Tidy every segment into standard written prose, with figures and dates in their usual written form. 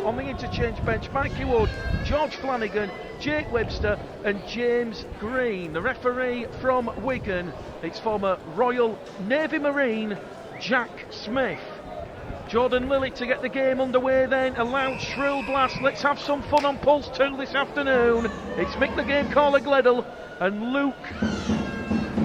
On the interchange bench, Mikey Wood, George Flanagan, Jake Webster and James Green. The referee from Wigan, it's former Royal Navy Marine Jack Smith. Jordan Lilly to get the game underway then. A loud shrill blast. Let's have some fun on Pulse 2 this afternoon. It's Mick the Game Caller Gleddle and Luke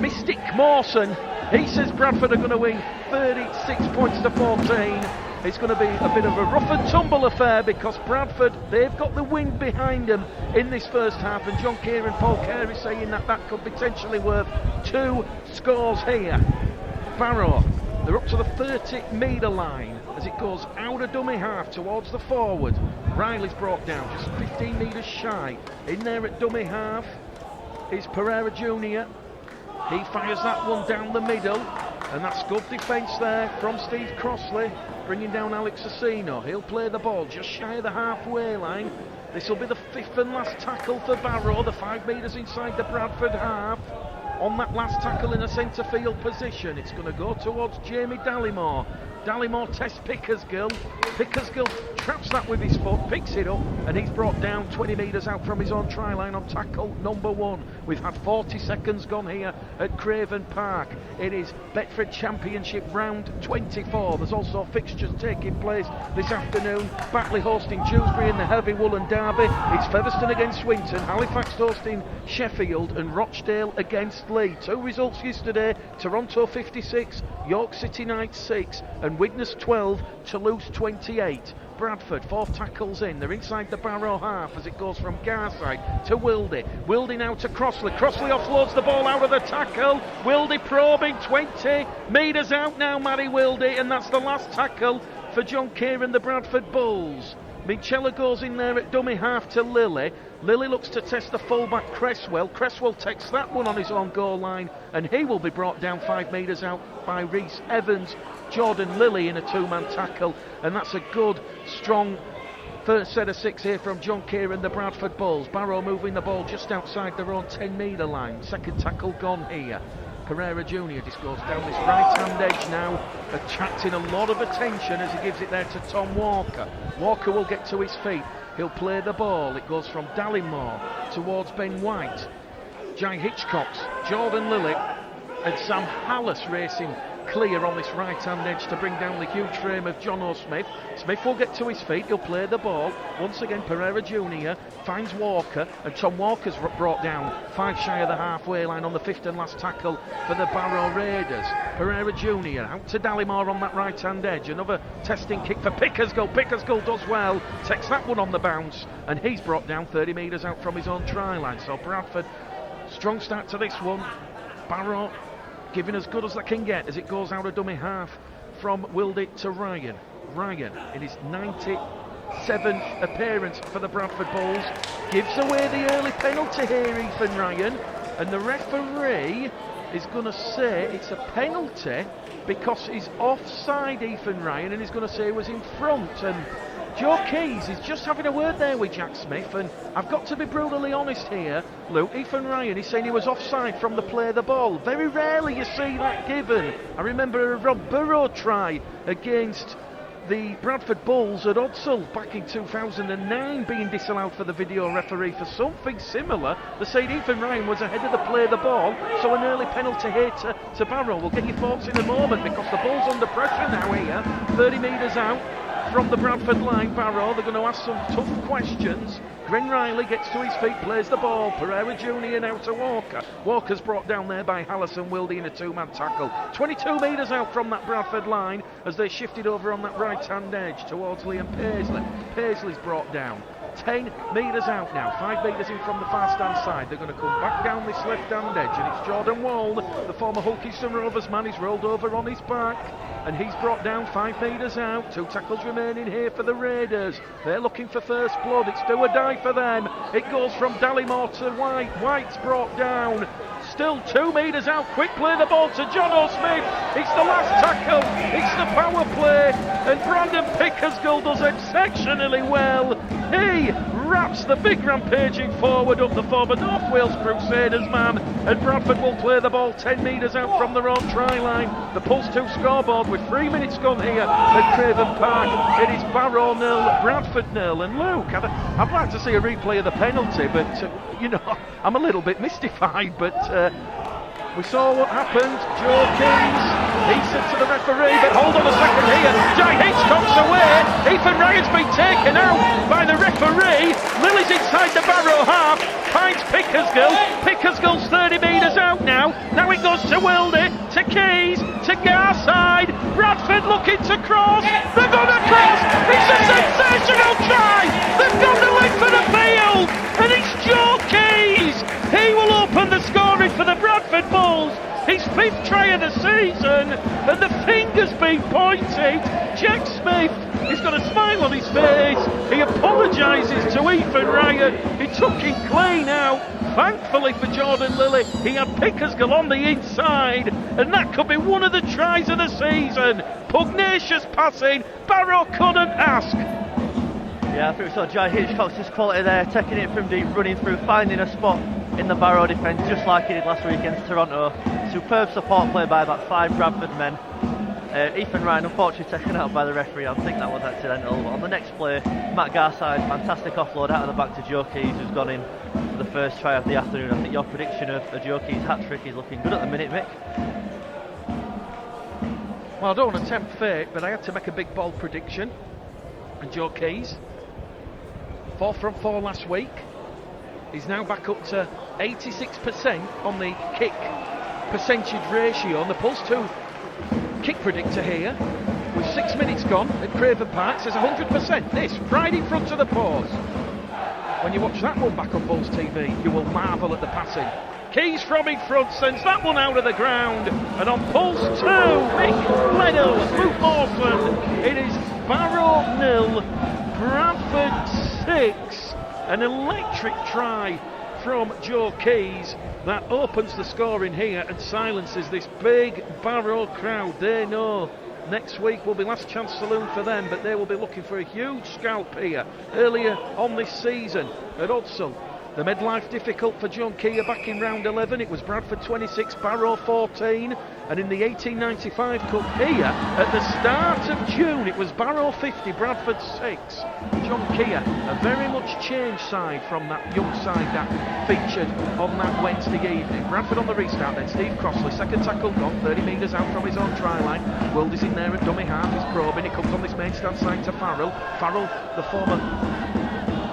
Mystic Mawson. He says Bradford are going to win 36 points to 14. It's going to be a bit of a rough and tumble affair because Bradford, they've got the wind behind them in this first half, and John Kieran, Paul Carey saying that could potentially worth 2 scores here. Barrow, they're up to the 30-metre line as it goes out of dummy half towards the forward. Riley's brought down just 15 metres shy. In there at dummy half is Pereira Jr. He fires that one down the middle, and that's good defence there from Steve Crossley, bringing down Alex Asino. He'll play the ball just shy of the halfway line. This will be the 5th and last tackle for Barrow, the 5 metres inside the Bradford half. On that last tackle in a centre field position, it's going to go towards Jamie Dallimore. Dallimore tests Pickersgill. Pickersgill traps that with his foot, picks it up, and he's brought down 20 metres out from his own try line on tackle number 1. We've had 40 seconds gone here at Craven Park. It is Betfred Championship round 24. There's also fixtures taking place this afternoon. Batley hosting Dewsbury in the Heavy Woolen Derby. It's Featherstone against Swinton, Halifax hosting Sheffield, and Rochdale against Lee. 2 results yesterday: Toronto 56, York City Knights 6, and Widnes 12, Toulouse 28. Bradford, 4 tackles in. They're inside the Barrow half as it goes from Garside to Wildy. Wildy now to Crossley. Crossley offloads the ball out of the tackle. Wildy probing 20 metres out now, Matty Wildy, and that's the last tackle for John Kieran, the Bradford Bulls. Minchella goes in there at dummy half to Lilly. Lilly looks to test the fullback Cresswell. Cresswell takes that one on his own goal line, and he will be brought down 5 metres out by Rhys Evans. Jordan Lilly in a 2-man tackle, and that's a good, strong first set of 6 here from John Kieran, the Bradford Bulls. Barrow moving the ball just outside their own 10-metre line. Second tackle gone here. Pereira Jr. just goes down this right-hand edge now, attracting a lot of attention as he gives it there to Tom Walker. Walker will get to his feet. He'll play the ball. It goes from Dallimore towards Ben White. Jai Hitchcocks, Jordan Lilly and Sam Hallis racing clear on this right-hand edge to bring down the huge frame of John O'Smith. Smith will get to his feet. He'll play the ball. Once again, Pereira Jr. finds Walker, and Tom Walker's brought down 5 shy of the halfway line on the 5th and last tackle for the Barrow Raiders. Pereira Jr. out to Dallimore on that right-hand edge. Another testing kick for Pickersgill. Pickersgill does well. Takes that one on the bounce, and he's brought down 30 metres out from his own try line. So Bradford, strong start to this one. Barrow giving as good as they can get as it goes out of dummy half from Wildy to Ryan. Ryan, in his 97th appearance for the Bradford Bulls, gives away the early penalty here, Ethan Ryan, and the referee is going to say it's a penalty because he's offside, Ethan Ryan, and he's going to say he was in front. And Joe Keys is just having a word there with Jack Smith, and I've got to be brutally honest here, Luke. Ethan Ryan is saying he was offside from the play of the ball. Very rarely you see that given. I remember a Rob Burrow try against the Bradford Bulls at Odsall back in 2009 being disallowed for the video referee for something similar. They said Ethan Ryan was ahead of the play of the ball, so an early penalty here to Barrow. We'll get your thoughts in a moment because the Bulls under pressure now here, 30 metres out from the Bradford line. Barrow, they're going to ask some tough questions. Gren Riley gets to his feet, plays the ball. Pereira Jr. now to Walker. Walker's brought down there by Hallis and Wildy in a 2-man tackle. 22 metres out from that Bradford line as they shifted over on that right-hand edge towards Liam Paisley. Paisley's brought down. 10 metres out now, 5 metres in from the far stand side. They're going to come back down this left-hand edge, and it's Jordan Wald, the former Hulkiston Rovers man. He's rolled over on his back, and he's brought down 5 metres out. 2 tackles remaining here for the Raiders. They're looking for first blood. It's do or die for them. It goes from Dallimore to White. White's brought down. Still 2 metres out. Quick play the ball to John O'Smith. It's the last tackle. It's the power play. And Brandon Pickersgill does exceptionally well. He traps the big rampaging forward up the former North Wales Crusaders man, and Bradford will play the ball 10 metres out from their own try line. The Pulse 2 scoreboard with 3 minutes gone here at Craven Park. It is Barrow 0, Bradford 0. And Luke, I'd like to see a replay of the penalty, but I'm a little bit mystified, but we saw what happened. Joe Keys, he said to the referee, but hold on a second here. Jai Hitchcock's away. Ethan Ryan's been taken out by the referee. Lily's inside the Barrow half, finds Pickersgill. Pickersgill's 30 metres out now. Now it goes to Wildy, to Keys, to Garside. Bradford looking to cross. They're going to cross. It's a sensational try. They've gone to length of the field, and it's Joe Keys. He will open the scoring for the Bradford Bulls. His 5th try of the season, and the finger's been pointed. Jack Smith, he's got a smile on his face. He apologises to Ethan Ryan. He took him clean out. Thankfully for Jordan Lilly, he had Pickersgill on the inside, and that could be one of the tries of the season. Pugnacious passing, Barrow couldn't ask. Yeah, I think we saw Jai Hitchcock's quality there, taking it from deep, running through, finding a spot in the Barrow defence, just like he did last week against Toronto. Superb support play by about 5 Bradford men. Ethan Ryan unfortunately taken out by the referee. I think that was accidental. But on the next play, Matt Garside, fantastic offload out of the back to Joe Keys, who's gone in for the first try of the afternoon. I think your prediction of a Joe Keys hat-trick is looking good at the minute, Mick. Well, I don't want to tempt fate, but I had to make a big bold prediction. And Joe Keys, 4 from 4 last week. He's now back up to 86% on the kick percentage ratio. And the Pulse 2 kick predictor here, with 6 minutes gone at Craven Park, says 100%. This, right in front of the post. When you watch that one back on Bulls TV, you will marvel at the passing. Keys from in front sends that one out of the ground. And on Pulse 2, Mick Meadows, Luke Mawson. It is Barrow 0, Bradford 6. An electric try from Joe Keys that opens the scoring here and silences this big Barrow crowd. They know next week will be last chance saloon for them, but they will be looking for a huge scalp here earlier on this season at Odsall. They made life difficult for John Keir back in round 11. It was Bradford 26, Barrow 14. And in the 1895 Cup here, at the start of June, it was Barrow 50, Bradford 6. John Keir, a very much changed side from that young side that featured on that Wednesday evening. Bradford on the restart then, Steve Crossley, second tackle gone, 30 metres out from his own try line. Wildy's in there at dummy half, he's probing, he comes on this main stand side to Farrell. Farrell, the former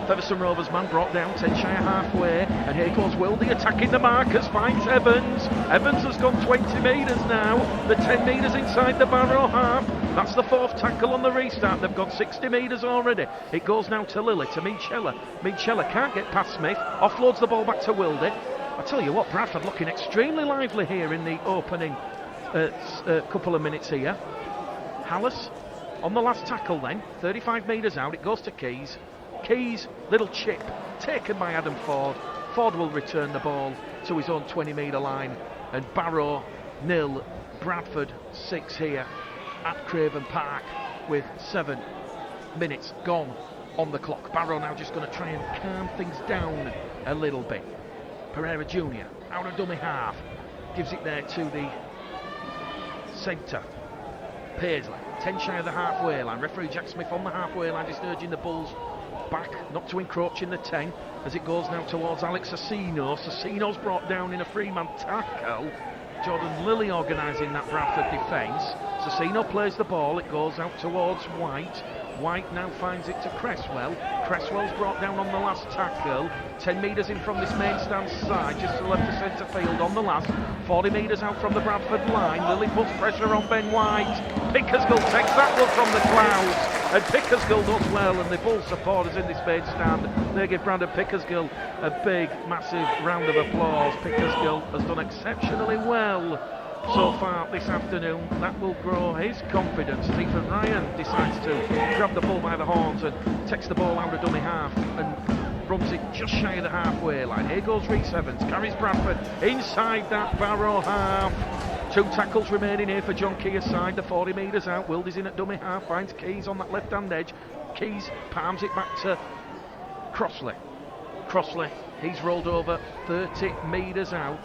Featherstone Rovers man, brought down 10 shy halfway, and here goes Wildy attacking the markers, finds Evans. Evans has gone 20 metres now, the 10 metres inside the Barrow half. That's the 4th tackle on the restart. They've got 60 metres already. It goes now to Lilly, to Minchella. Minchella can't get past Smith, offloads the ball back to Wildy. I tell you what, Bradford looking extremely lively here in the opening couple of minutes here. Hallis on the last tackle then, 35 metres out, it goes to Keys. Keys, little chip, taken by Adam Ford. Ford will return the ball to his own 20 metre line, and Barrow 0, Bradford 6 here at Craven Park with 7 minutes gone on the clock. Barrow now just going to try and calm things down a little bit. Pereira Jr. out of dummy half, gives it there to the centre. Paisley, 10 shy of the halfway line. Referee Jack Smith on the halfway line, just urging the Bulls back, not to encroach in the 10, as it goes now towards Alex Asino. Asino's brought down in a free-man tackle. Jordan Lilly organising that Bradford defence. Asino plays the ball, it goes out towards White. White now finds it to Cresswell. Cresswell's brought down on the last tackle. 10 metres in from this main stand side, just to the left of centre field on the last. 40 metres out from the Bradford line. Lilly puts pressure on Ben White. Pickersgill takes that one from the clouds. And Pickersgill does well, and the Bulls supporters in this main stand, they give Brandon Pickersgill a big, massive round of applause. Pickersgill has done exceptionally well so far this afternoon. That will grow his confidence. Ethan Ryan decides to grab the ball by the horns and takes the ball out of dummy half and runs it just shy of the halfway line. Here goes Reece Evans, carries Bradford inside that Barrow half. 2 tackles remaining here for John Keir's side. The 40 metres out. Wildy's in at dummy half, finds Keys on that left hand edge. Keys palms it back to Crossley, he's rolled over 30 metres out,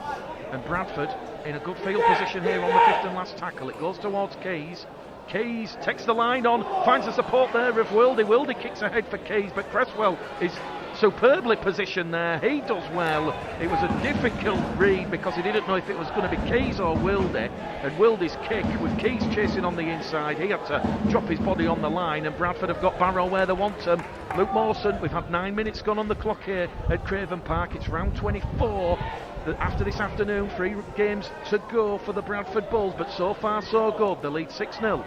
and Bradford in a good field position here on the fifth and last tackle. It goes towards Keys. Keys takes the line on, finds the support there of Wildy. Wildy kicks ahead for Keys, but Cresswell is superbly positioned there. He does well. It was a difficult read because he didn't know if it was going to be Keys or Wildy, and Wildy's kick with Keys chasing on the inside, he had to drop his body on the line, and Bradford have got Barrow where they want him. Luke Mawson, we've had 9 minutes gone on the clock here at Craven Park. It's round 24 after this afternoon. 3 games to go for the Bradford Bulls, but so far so good. The lead 6-0.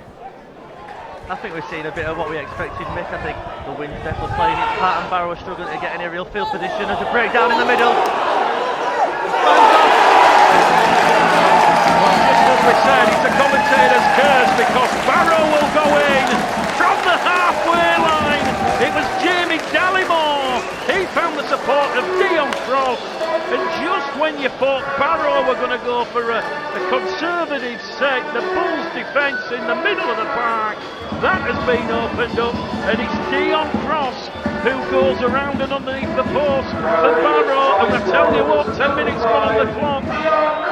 I think we've seen a bit of what we expected, Mick. I think the wind's definitely playing its part, and Barrow struggling to get any real field position. There's a breakdown in the middle. Well, just as we said, it's a commentator's curse because Barrow will go in from the halfway line. It was Jamie Dallimore. He found the support of Dion Cross, and just when you thought Barrow were going to go for a conservative set, the Bulls' defence in the middle of the park, that has been opened up, and it's Dion Cross who goes around and underneath the post for Barrow. And I tell you what, 10 minutes gone on the clock,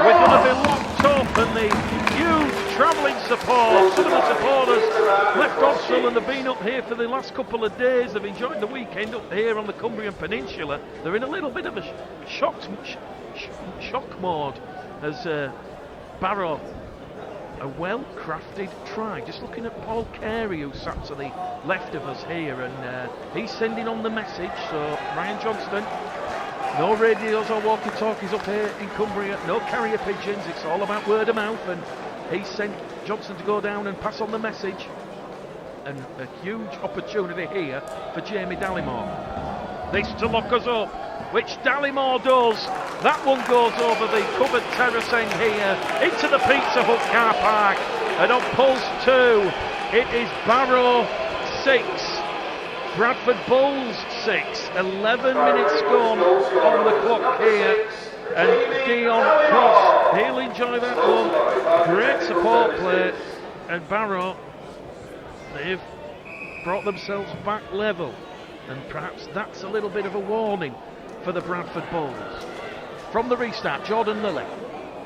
we're going to be locked up, and the huge travelling support, some of the supporters left Odsall and have been up here for the last couple of days. They've enjoyed the weekend up here on the Cumbrian Peninsula. They're in a little bit of a shock mode as Barrow, a well-crafted try. Just looking at Paul Carey, who sat to the left of us here, and he's sending on the message. So Ryan Johnston, no radios or walkie-talkies up here in Cumbria, no carrier pigeons, it's all about word of mouth, and he sent Johnston to go down and pass on the message. And a huge opportunity here for Jamie Dallimore. This to lock us up, which Dallimore does. That one goes over the covered terrace end here into the Pizza Hut car park, and on pulse 2 it is Barrow 6, Bradford Bulls 6. 11 minutes gone on the clock here, and Dion Cross, he'll enjoy that one. Great support play, and Barrow, they've brought themselves back level, and perhaps that's a little bit of a warning for the Bradford Bulls. From the restart, Jordan Lilly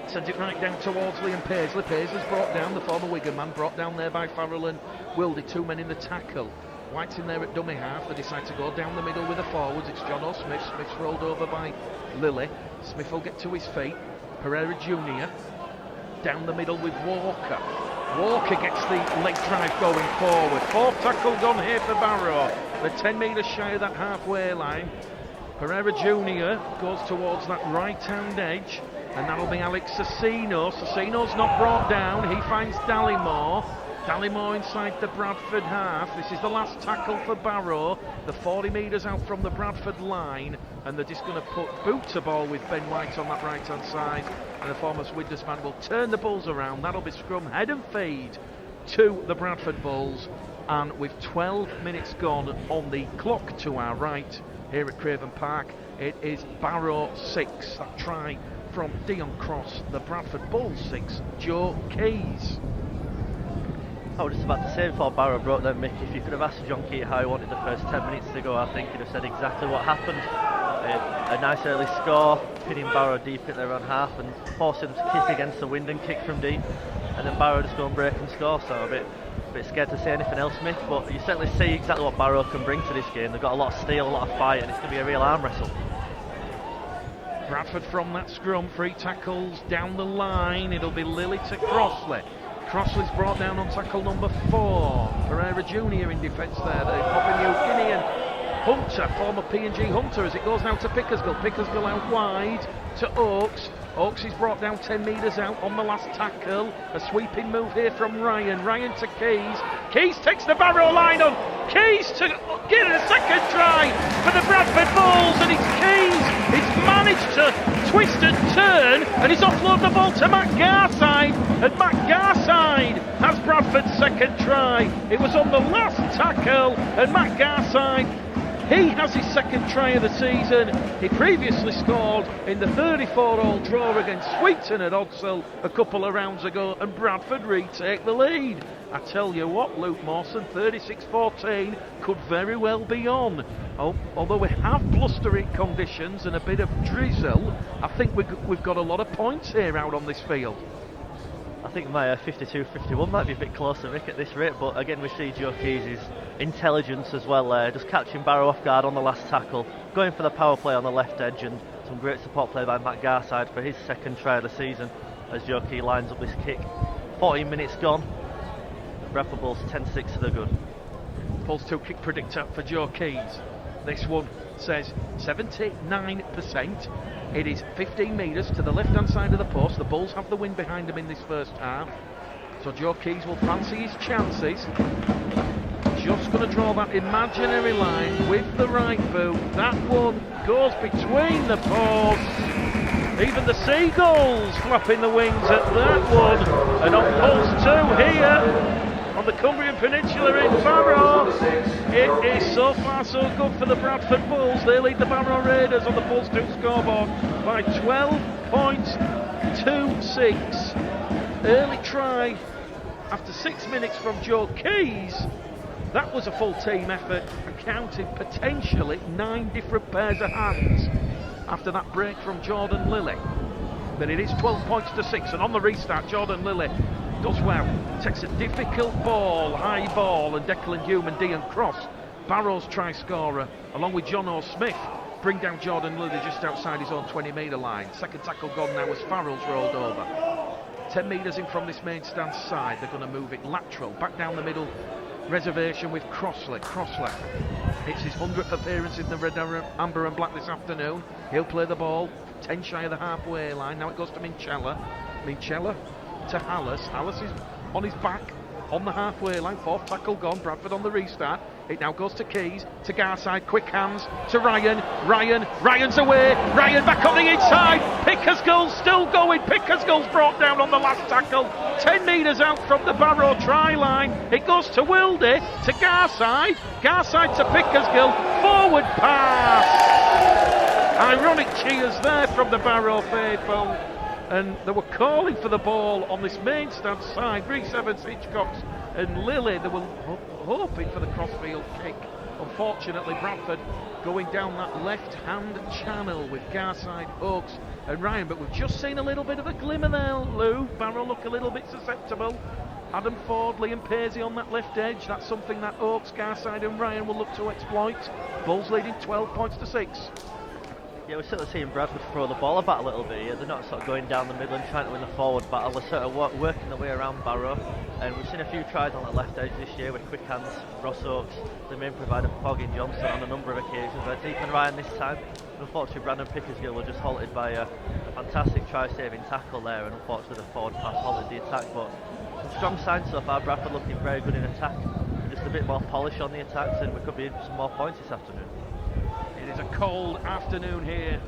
sends it right down towards Liam Paisley. Paisley's brought down, the former Wigan man, brought down there by Farrell and Wildy. 2 men in the tackle. White's in there at dummy half. They decide to go down the middle with the forwards. It's John O'Smith. Smith's rolled over by Lilly. Smith will get to his feet. Pereira Jr. down the middle with Walker. Walker gets the leg drive going forward. 4th tackle gone here for Barrow. They're 10 metres shy of that halfway line. Pereira Jr. goes towards that right-hand edge, and that'll be Alex Cecino. Cecino's not brought down. He finds Dallimore. Dallimore inside the Bradford half. This is the last tackle for Barrow. They're 40 metres out from the Bradford line, and they're just going to put boot to ball with Ben White on that right-hand side, and the former Swinders man will turn the Bulls around. That'll be scrum head and feed to the Bradford Bulls, and with 12 minutes gone on the clock to our right here at Craven Park, it is Barrow 6. That try from Dion Cross. The Bradford Bulls 6, Joe Keys. I was just about to say before Barrow broke them, Mick, if you could have asked John Keat how he wanted the first 10 minutes to go, I think he'd have said exactly what happened. A nice early score, pinning Barrow deep at their own half and forcing them to kick against the wind and kick from deep, and then Barrow just go and break and score. So a bit scared to say anything else, Mick, but you certainly see exactly what Barrow can bring to this game. They've got a lot of steel, a lot of fight, and it's going to be a real arm wrestle. Bradford from that scrum, 3 tackles down the line. It'll be Lilly to Crossley. Crossley's brought down on tackle number 4. Pereira Jr. in defence there. The Papua New Guinean Hunter, former P&G Hunter, as it goes now to Pickersgill. Pickersgill out wide to Oakes. Oakes is brought down 10 metres out on the last tackle. A sweeping move here from Ryan. Ryan to Keys. Keys takes the Barrow line on. Keys to get a second try for the Bradford Bulls, and it's Keys. He's managed to twist and turn, and he's offloaded the ball to Matt Garside, and Matt Garside has Bradford's second try. It was on the last tackle, and Matt Garside He has his second try of the season. He previously scored in the 34-all draw against Sweeton at Odsell a couple of rounds ago, and Bradford retake the lead. I tell you what, Luke Mawson, 36-14 could very well be on. Although we have blustery conditions and a bit of drizzle, I think we've got a lot of points here out on this field. I think my 52-51 might be a bit closer, Rick, at this rate, but again we see Joe Keys' intelligence as well, just catching Barrow off guard on the last tackle, going for the power play on the left edge, and some great support play by Matt Garside for his second try of the season as Joe Keys lines up this kick. 14 minutes gone, Bradford Bulls 10-6 to the good. Pulse 2 kick predictor for Joe Keys. This one says 79%. It is 15 metres to the left-hand side of the post. The Bulls have the wind behind them in this first half. So Joe Keys will fancy his chances. Just going to draw that imaginary line with the right boot. That one goes between the posts. Even the seagulls flapping the wings at that one. And on Pulse 2 here, on the Cumbrian Peninsula in Barrow, it is so far so good for the Bradford Bulls. They lead the Barrow Raiders on the Pulse 2 scoreboard by 12 points to 6. Early try after 6 minutes from Joe Keys. That was a full team effort and counted potentially 9 different pairs of hands after that break from Jordan Lilly. But it is 12 points to 6, and on the restart Jordan Lilly does well, takes a difficult ball, high ball, and Declan Hume and Dean Cross, Barrow's try scorer, along with John O'Smith, bring down Jordan Lilly just outside his own 20-metre line. Second tackle gone now as Farrell's rolled over. 10 metres in from this main stand side, they're going to move it lateral, back down the middle reservation with Crossley. Crossley, it's his 100th appearance in the red, amber and black this afternoon. He'll play the ball 10 shy of the halfway line. Now it goes to Minchella to Hallis. Hallis is on his back on the halfway line. Fourth tackle gone. Bradford on the restart. It now goes to Keys, to Garside, quick hands to Ryan's away. Ryan back on the inside. Pickersgill's still going. Pickersgill's brought down on the last tackle. 10 metres out from the Barrow try line. It goes to Wildy, to Garside. Garside to Pickersgill. Forward pass. Ironic cheers there from the Barrow faithful. And they were calling for the ball on this main stand side. Reece Evans, Hitchcocks and Lilly, they were hoping for the crossfield kick. Unfortunately, Bradford going down that left-hand channel with Garside, Oakes and Ryan. But we've just seen a little bit of a glimmer there, Lou. Barrow look a little bit susceptible. Adam Ford, Liam Paisley on that left edge. That's something that Oakes, Garside and Ryan will look to exploit. Bulls leading 12 points to 6. Yeah, we're sort of seeing Bradford throw the ball about a little bit here. They're not sort of going down the middle and trying to win the forward battle. They're sort of working their way around Barrow. And we've seen a few tries on the left edge this year with quick hands. Ross Oakes, the main provider for Poggin Johnson on a number of occasions. But Ethan Ryan this time. And unfortunately, Brandon Pickersgill was just halted by a fantastic try-saving tackle there. And unfortunately, the forward pass halted the attack. But some strong signs so far. Bradford looking very good in attack. Just a bit more polish on the attacks, and we could be in some more points this afternoon. It is a cold afternoon here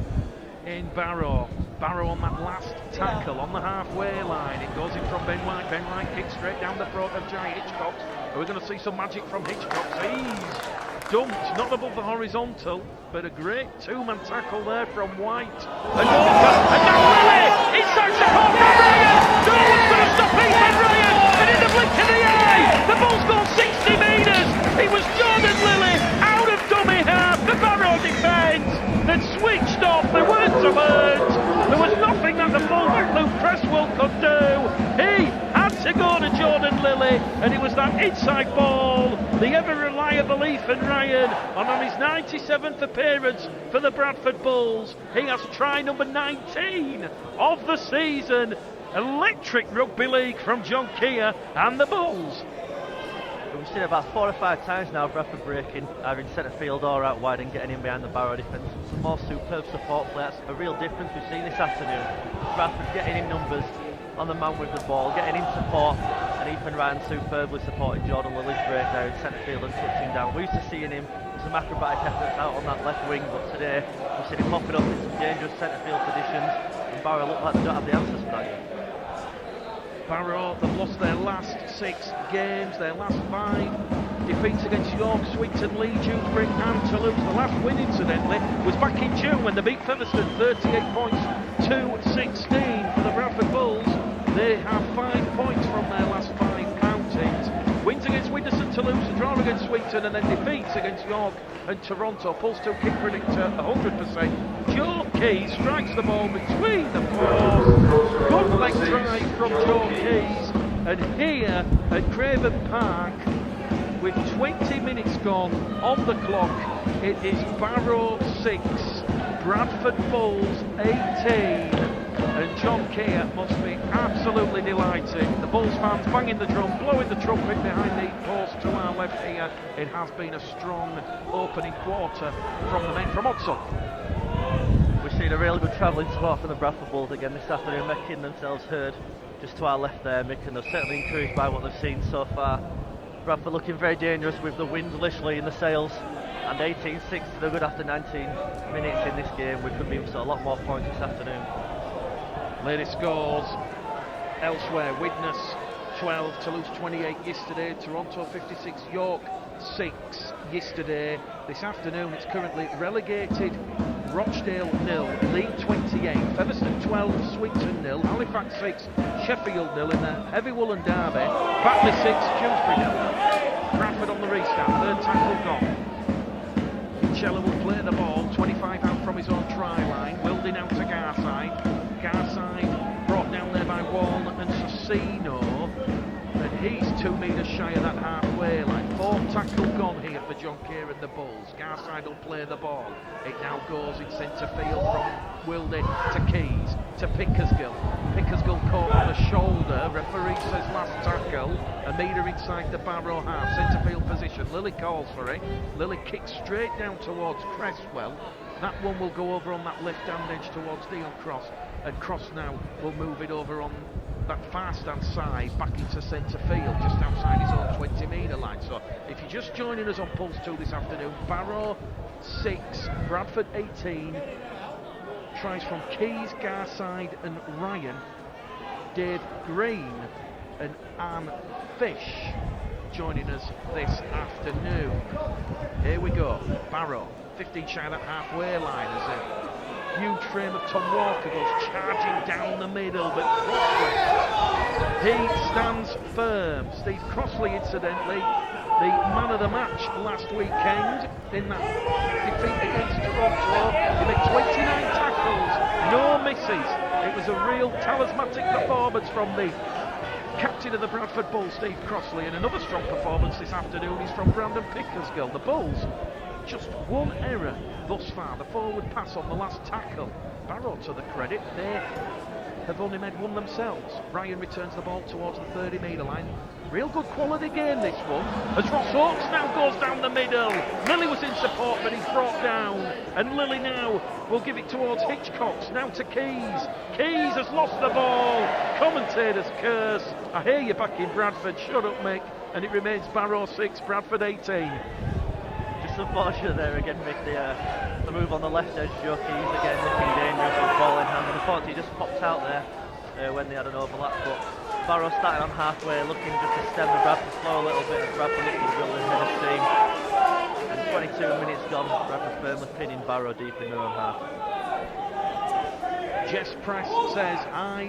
in Barrow. Barrow on that last tackle on the halfway line. It goes in from Ben White. Ben White kicks straight down the throat of Jai Hitchcocks. Are we going to see some magic from Hitchcocks? He's dumped, not above the horizontal, but a great two-man tackle there from White. And Walker, and now Lilly! Inside support from Ryan! No one's going to stop Ethan Ryan! And in the blink of the eye, the ball's gone 60 metres! It was Jordan Lilly out of dummy half. The Barrow defence had switched off. They weren't alert. There was nothing that the fullback Luke Cresswell could do. He had to go to Jordan Lilly, and it was that inside ball, the ever-reliable Ethan Ryan, and on his 97th appearance for the Bradford Bulls, he has try number 19 of the season. Electric rugby league from John Keir and the Bulls. We've seen about 4 or 5 times now Bradford breaking, either in centre field or out wide and getting in behind the Barrow defence. Some more superb support play. That's a real difference we've seen this afternoon. Bradford getting in numbers on the man with the ball, getting in support, and Ethan Ryan superbly supporting Jordan Lilly's breakdown in centre field and touching down. We're used to seeing him with some acrobatic efforts out on that left wing, but today we've seen him popping up in some dangerous centre field positions, and Barrow look like they don't have the answers for that yet. Barrow, they've lost their last 6 games, their last 5 defeats against York, Swinton, Lee, Dewsbury and Toulouse. The last win, incidentally, was back in June when they beat Featherstone 38 points to 16 for the Bradford Bulls. They have 5 points from their last 5 outings. Wins against Winterson, Toulouse, a draw against Swinton, and then defeats against York and Toronto. Pulse 2 kick predictor 100%. Joe Keys strikes the ball between the posts. Good leg drive from Joe Keys. And here at Craven Park, with 20 minutes gone on the clock, it is Barrow 6, Bradford Bulls 18. And John Keir must be absolutely delighted. The Bulls fans banging the drum, blowing the trumpet behind the post to our left here. It has been a strong opening quarter from the men from Odsal. We've seen a really good travelling support from the Bradford Bulls again this afternoon, making themselves heard just to our left there, Mick, and they're certainly encouraged by what they've seen so far. Bradford looking very dangerous with the wind literally in the sails, and 18-6 to the good after 19 minutes in this game. We could be a lot more points this afternoon. Latest scores elsewhere: Widnes 12, Toulouse 28 yesterday, Toronto 56, York 6 yesterday. This afternoon it's currently relegated Rochdale 0, Lee 28, Featherstone 12, Swinton 0, Halifax 6, Sheffield 0 in the heavy woolen derby, Batley 6, Dewsbury 0. Bradford on the restart, third tackle gone. Chella will play the ball, 25 out from his own try line, Wilding out to Garside. Garside brought down there by Walnut and Susino, and he's 2 metres shy of that halfway line. Fourth tackle gone here for John Keir and the Bulls. Garside will play the ball. It now goes in centre field from Wilding to Keys to Pickersgill. Pickersgill caught on the shoulder. Referee says last tackle. A metre inside the Barrow half. Centre field position. Lily calls for it. Lily kicks straight down towards Cresswell. That one will go over on that left-hand edge towards Dion Cross. And Cross now will move it over on that far stand side back into centre field, just outside his own 20 metre line. So if you're just joining us on Pulse 2 this afternoon, Barrow 6, Bradford 18. Tries from Keys, Garside and Ryan. Dave Green and Anne Fish joining us this afternoon. Here we go, Barrow 15 shy of that halfway line as a huge frame of Tom Walker goes charging down the middle, but Crossley, he stands firm. Steve Crossley, incidentally, the man of the match last weekend in that defeat against Toronto. He made 29 tackles, no misses. It was a real talismanic performance from the captain of the Bradford Bulls, Steve Crossley, and another strong performance this afternoon is from Brandon Pickersgill. The Bulls, just one error thus far, the forward pass on the last tackle. Barrow, to the credit, they have only made one themselves. Ryan returns the ball towards the 30 metre line. Real good quality game this one, as Ross Oakes now goes down the middle. Lilly was in support, but he's brought down, and Lilly now will give it towards Hitchcocks, now to Keys. Keys has lost the ball. Commentators curse. I hear you back in Bradford, shut up Mick. And it remains Barrow 6, Bradford 18. Unfortunate there again, Mick, the move on the left edge. Joe Keys again looking dangerous with the ball in hand, and unfortunately he just popped out there when they had an overlap, but Barrow starting on halfway looking just to stem the Bradford flow a little bit as Bradford looked to build ahead of steam, and 22 minutes gone, Bradford firmly pinning Barrow deep in their own half. Jess Press says,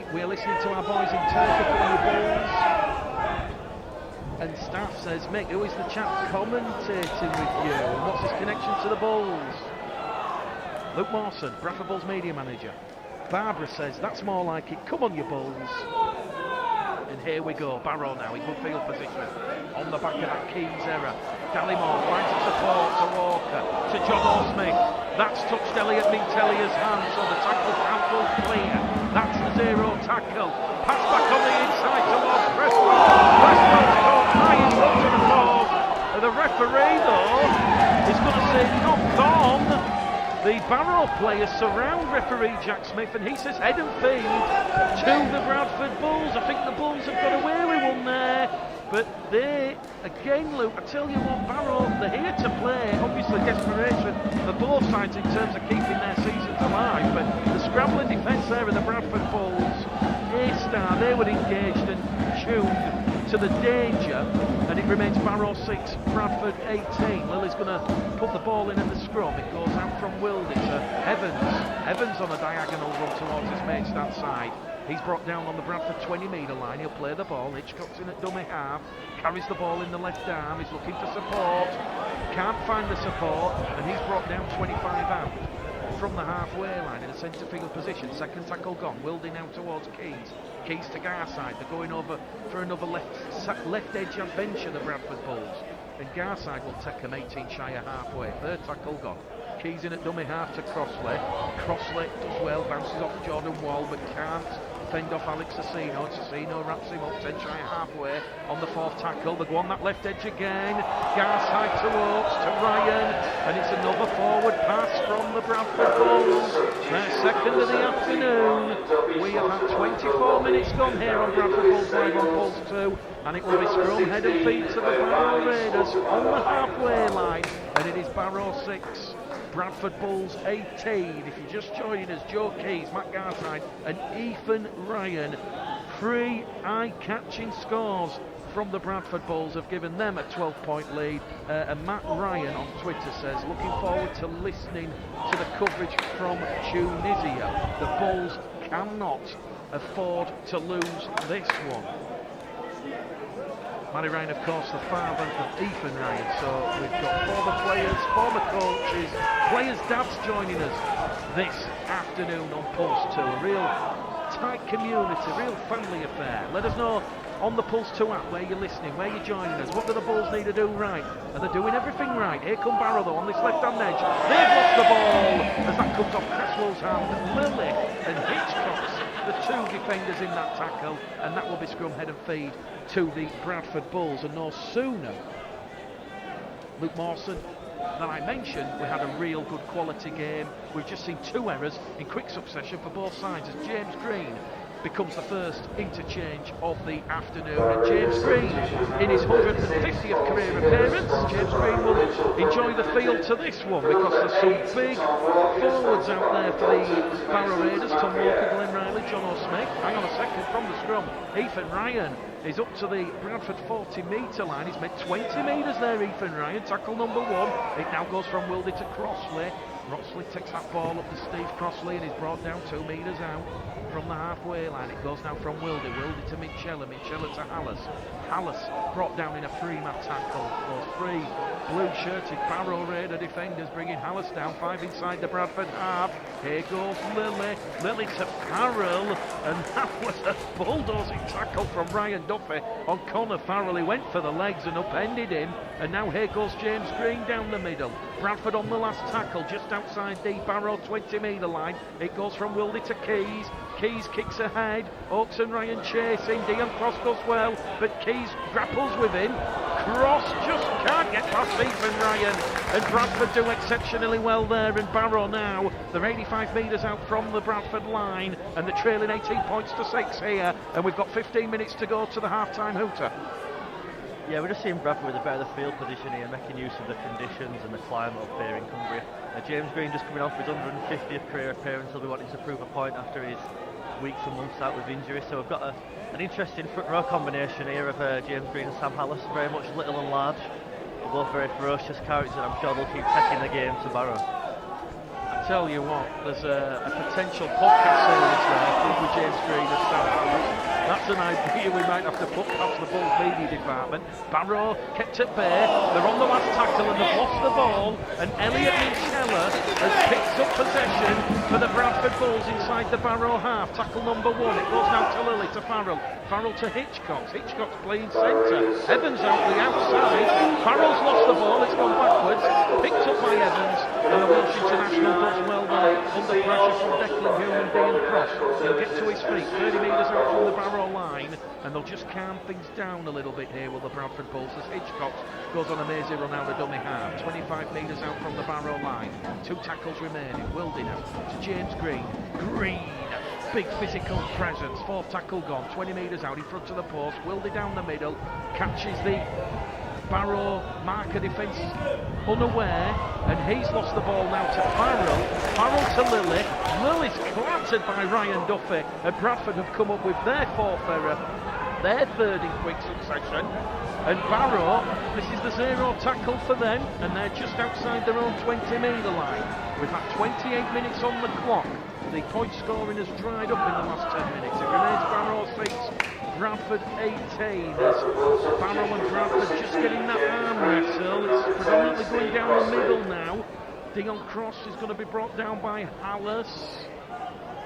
we're listening to our boys in Turkey for the Bulls. And Staff says, Mick, who is the chap commentating with you? And what's his connection to the Bulls? Luke Mawson, Bradford Bulls media manager. Barbara says, that's more like it. Come on, you Bulls. And here we go. Barrow now in good field position. On the back of that Keys error. Dallymore finds the support to Walker. To John O'Smith. That's touched Elliot Mintelia's hand, so the tackle count will clear. That's the zero tackle. Pass back on the inside towards Cresswell. Cresswell's caught high in front of the ball. And the referee, though, is going to say knocked on. The Barrow players surround referee Jack Smith, and he says head and feed to the Bradford Bulls. I think the Bulls have got away with one there. But they, again, Luke, I tell you what, Barrow, they're here to play. Obviously, desperation for both sides in terms of keeping their seasons alive. But the scrambling defence there of the Bradford Bulls, A-Star, they were engaged and tuned to the danger, and it remains Barrow 6, Bradford 18. Lily's going to put the ball in at the scrum. It goes out from Wildy to Evans. Evans on a diagonal run towards his mate stand side. He's brought down on the Bradford 20-metre line. He'll play the ball. Hitchcock's in at dummy half. Carries the ball in the left arm. He's looking for support. Can't find the support, and he's brought down 25 out from the halfway line in a centre field position. Second tackle gone. Wildy now towards Keys. Keys to Garside. They're going over for another left edge adventure, the Bradford Bulls. And Garside will take him 18 shy of halfway. Third tackle gone. Keys in at dummy half to Crossley. Crossley does well, bounces off Jordan Wall, but can't fend off Alex Asino. Asino wraps him up 10 shy halfway on the fourth tackle. They go on that left edge again. Garside to Oakes, to Ryan, and it's another forward pass from the Bradford Bulls. Their second of the afternoon. We have had 24 minutes gone here on Bradford Bulls Live on Pulse 2, and it will be scrum, head and feet to the Barrow Raiders on the halfway line, and it is Barrow 6, Bradford Bulls 18. If you're just joining us, Joe Keys, Matt Garside and Ethan Ryan. 3 eye-catching scores from the Bradford Bulls have given them a 12-point lead, and Matt Ryan on Twitter says, looking forward to listening to the coverage from Tunisia. The Bulls cannot afford to lose this one. Matty Ryan, of course, the father of Ethan Ryan, so we've got former players, former coaches, players' dads joining us this afternoon on Pulse 2. A real tight community, real family affair. Let us know on the Pulse 2 app where you're listening, where you're joining us. What do the Bulls need to do right? And they're doing everything right. Here come Barrow though on this left-hand edge. They've lost the ball as that comes off Cresswell's hand. Lily and Hitchcock's the 2 defenders in that tackle, and that will be scrum, head and feed to the Bradford Bulls. And no sooner Luke Mawson than I mentioned, we had a real good quality game. We've just seen 2 errors in quick succession for both sides as James Green becomes the first interchange of the afternoon. And James Green, in his 150th career appearance, James Green will enjoy the field to this one, because there's some big forwards out there for the Barrow Raiders. Tom Walker, Glenn Riley, John O'Smith. Hang on a second, from the scrum, Ethan Ryan is up to the Bradford 40-metre line. He's made 20 metres there, Ethan Ryan. Tackle number 1. It now goes from Wildy to Crossley. Crossley takes that ball up to Steve Crossley and is brought down 2 metres out from the halfway line. It goes now from Wildy. Wildy to Minchella. Minchella to Hallis. Hallis brought down in a 3-man tackle. Those 3 blue-shirted Barrow Raider defenders bringing Hallis down. 5 inside the Bradford half. Here goes Lily. Lily to Farrell, and that was a bulldozing tackle from Ryan Duffy on Connor Farrell. He went for the legs and upended him, and now here goes James Green down the middle. Bradford on the last tackle just outside the Barrow 20-metre line. It goes from Wildy to Keys. Keys kicks ahead. Oakes and Ryan chasing. Dion Cross goes well, but Keys grapples with him. Cross just can't get past Ethan Ryan, and Bradford do exceptionally well there. And Barrow now, they're 85 metres out from the Bradford line, and they're trailing 18 points to 6 here, and we've got 15 minutes to go to the half-time hooter. Yeah, we're just seeing Bradford with a better field position here, making use of the conditions and the climate up here in Cumbria. James Green just coming off his 150th career appearance. He'll be wanting to prove a point after his weeks and months out with injury. So we've got an interesting front row combination here of James Green and Sam Hallis, very much little and large. They're both very ferocious characters, and I'm sure they'll keep taking the game to Barrow. I tell you what, there's a potential podcast series there with James Green and Sam Hallis. That's an idea we might have to put past the Bulls media department. Barrow kept at bay. They're on the last tackle and they've lost the ball. And Elliot Minchella has picked up possession for the Bradford Bulls inside the Barrow half. Tackle number 1. It goes now to Lily, to Farrell. Farrell to Hitchcock. Hitchcock's playing centre. Evans out the outside. Farrell's lost the ball. It's gone backwards. Picked up by Evans. And the Welsh International does well there under pressure from Declan Hume and Dean Cross. He'll get to his feet. 30 metres out from the Barrow line, and they'll just calm things down a little bit here with the Bradford Bulls as Hitchcock goes on a mazy run out of dummy half. 25 metres out from the Barrow line. 2 tackles remaining. Wildy now to James Green. Green, big physical presence. 4th tackle gone. 20 metres out in front of the post. Wildy down the middle, catches the Barrow marker defence unaware, and he's lost the ball now to Farrell. Farrell to Lily. Lily's clattered by Ryan Duffy, and Bradford have come up with their 4th error. their third in quick succession. And Barrow, this is the 0 tackle for them, and they're just outside their own 20-metre line. We've had 28 minutes on the clock. The point scoring has dried up in the last 10 minutes. It remains Barrow 6, Bradford 18. As Barrow and Bradford just getting that arm wrestle. It's predominantly going down the middle now. Dion Cross is going to be brought down by Hallis.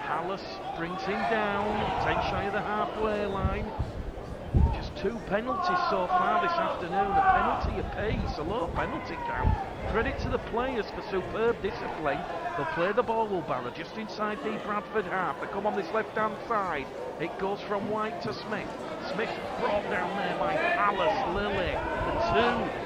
Hallis brings him down, 10 shy of the halfway line. Just 2 penalties so far this afternoon. A penalty apiece, a low penalty count. Credit to the players for superb discipline. They'll play the ball, will Barrow, just inside the Bradford half. They come on this left-hand side. It goes from White to Smith. Smith brought down there by Alice Lilly. The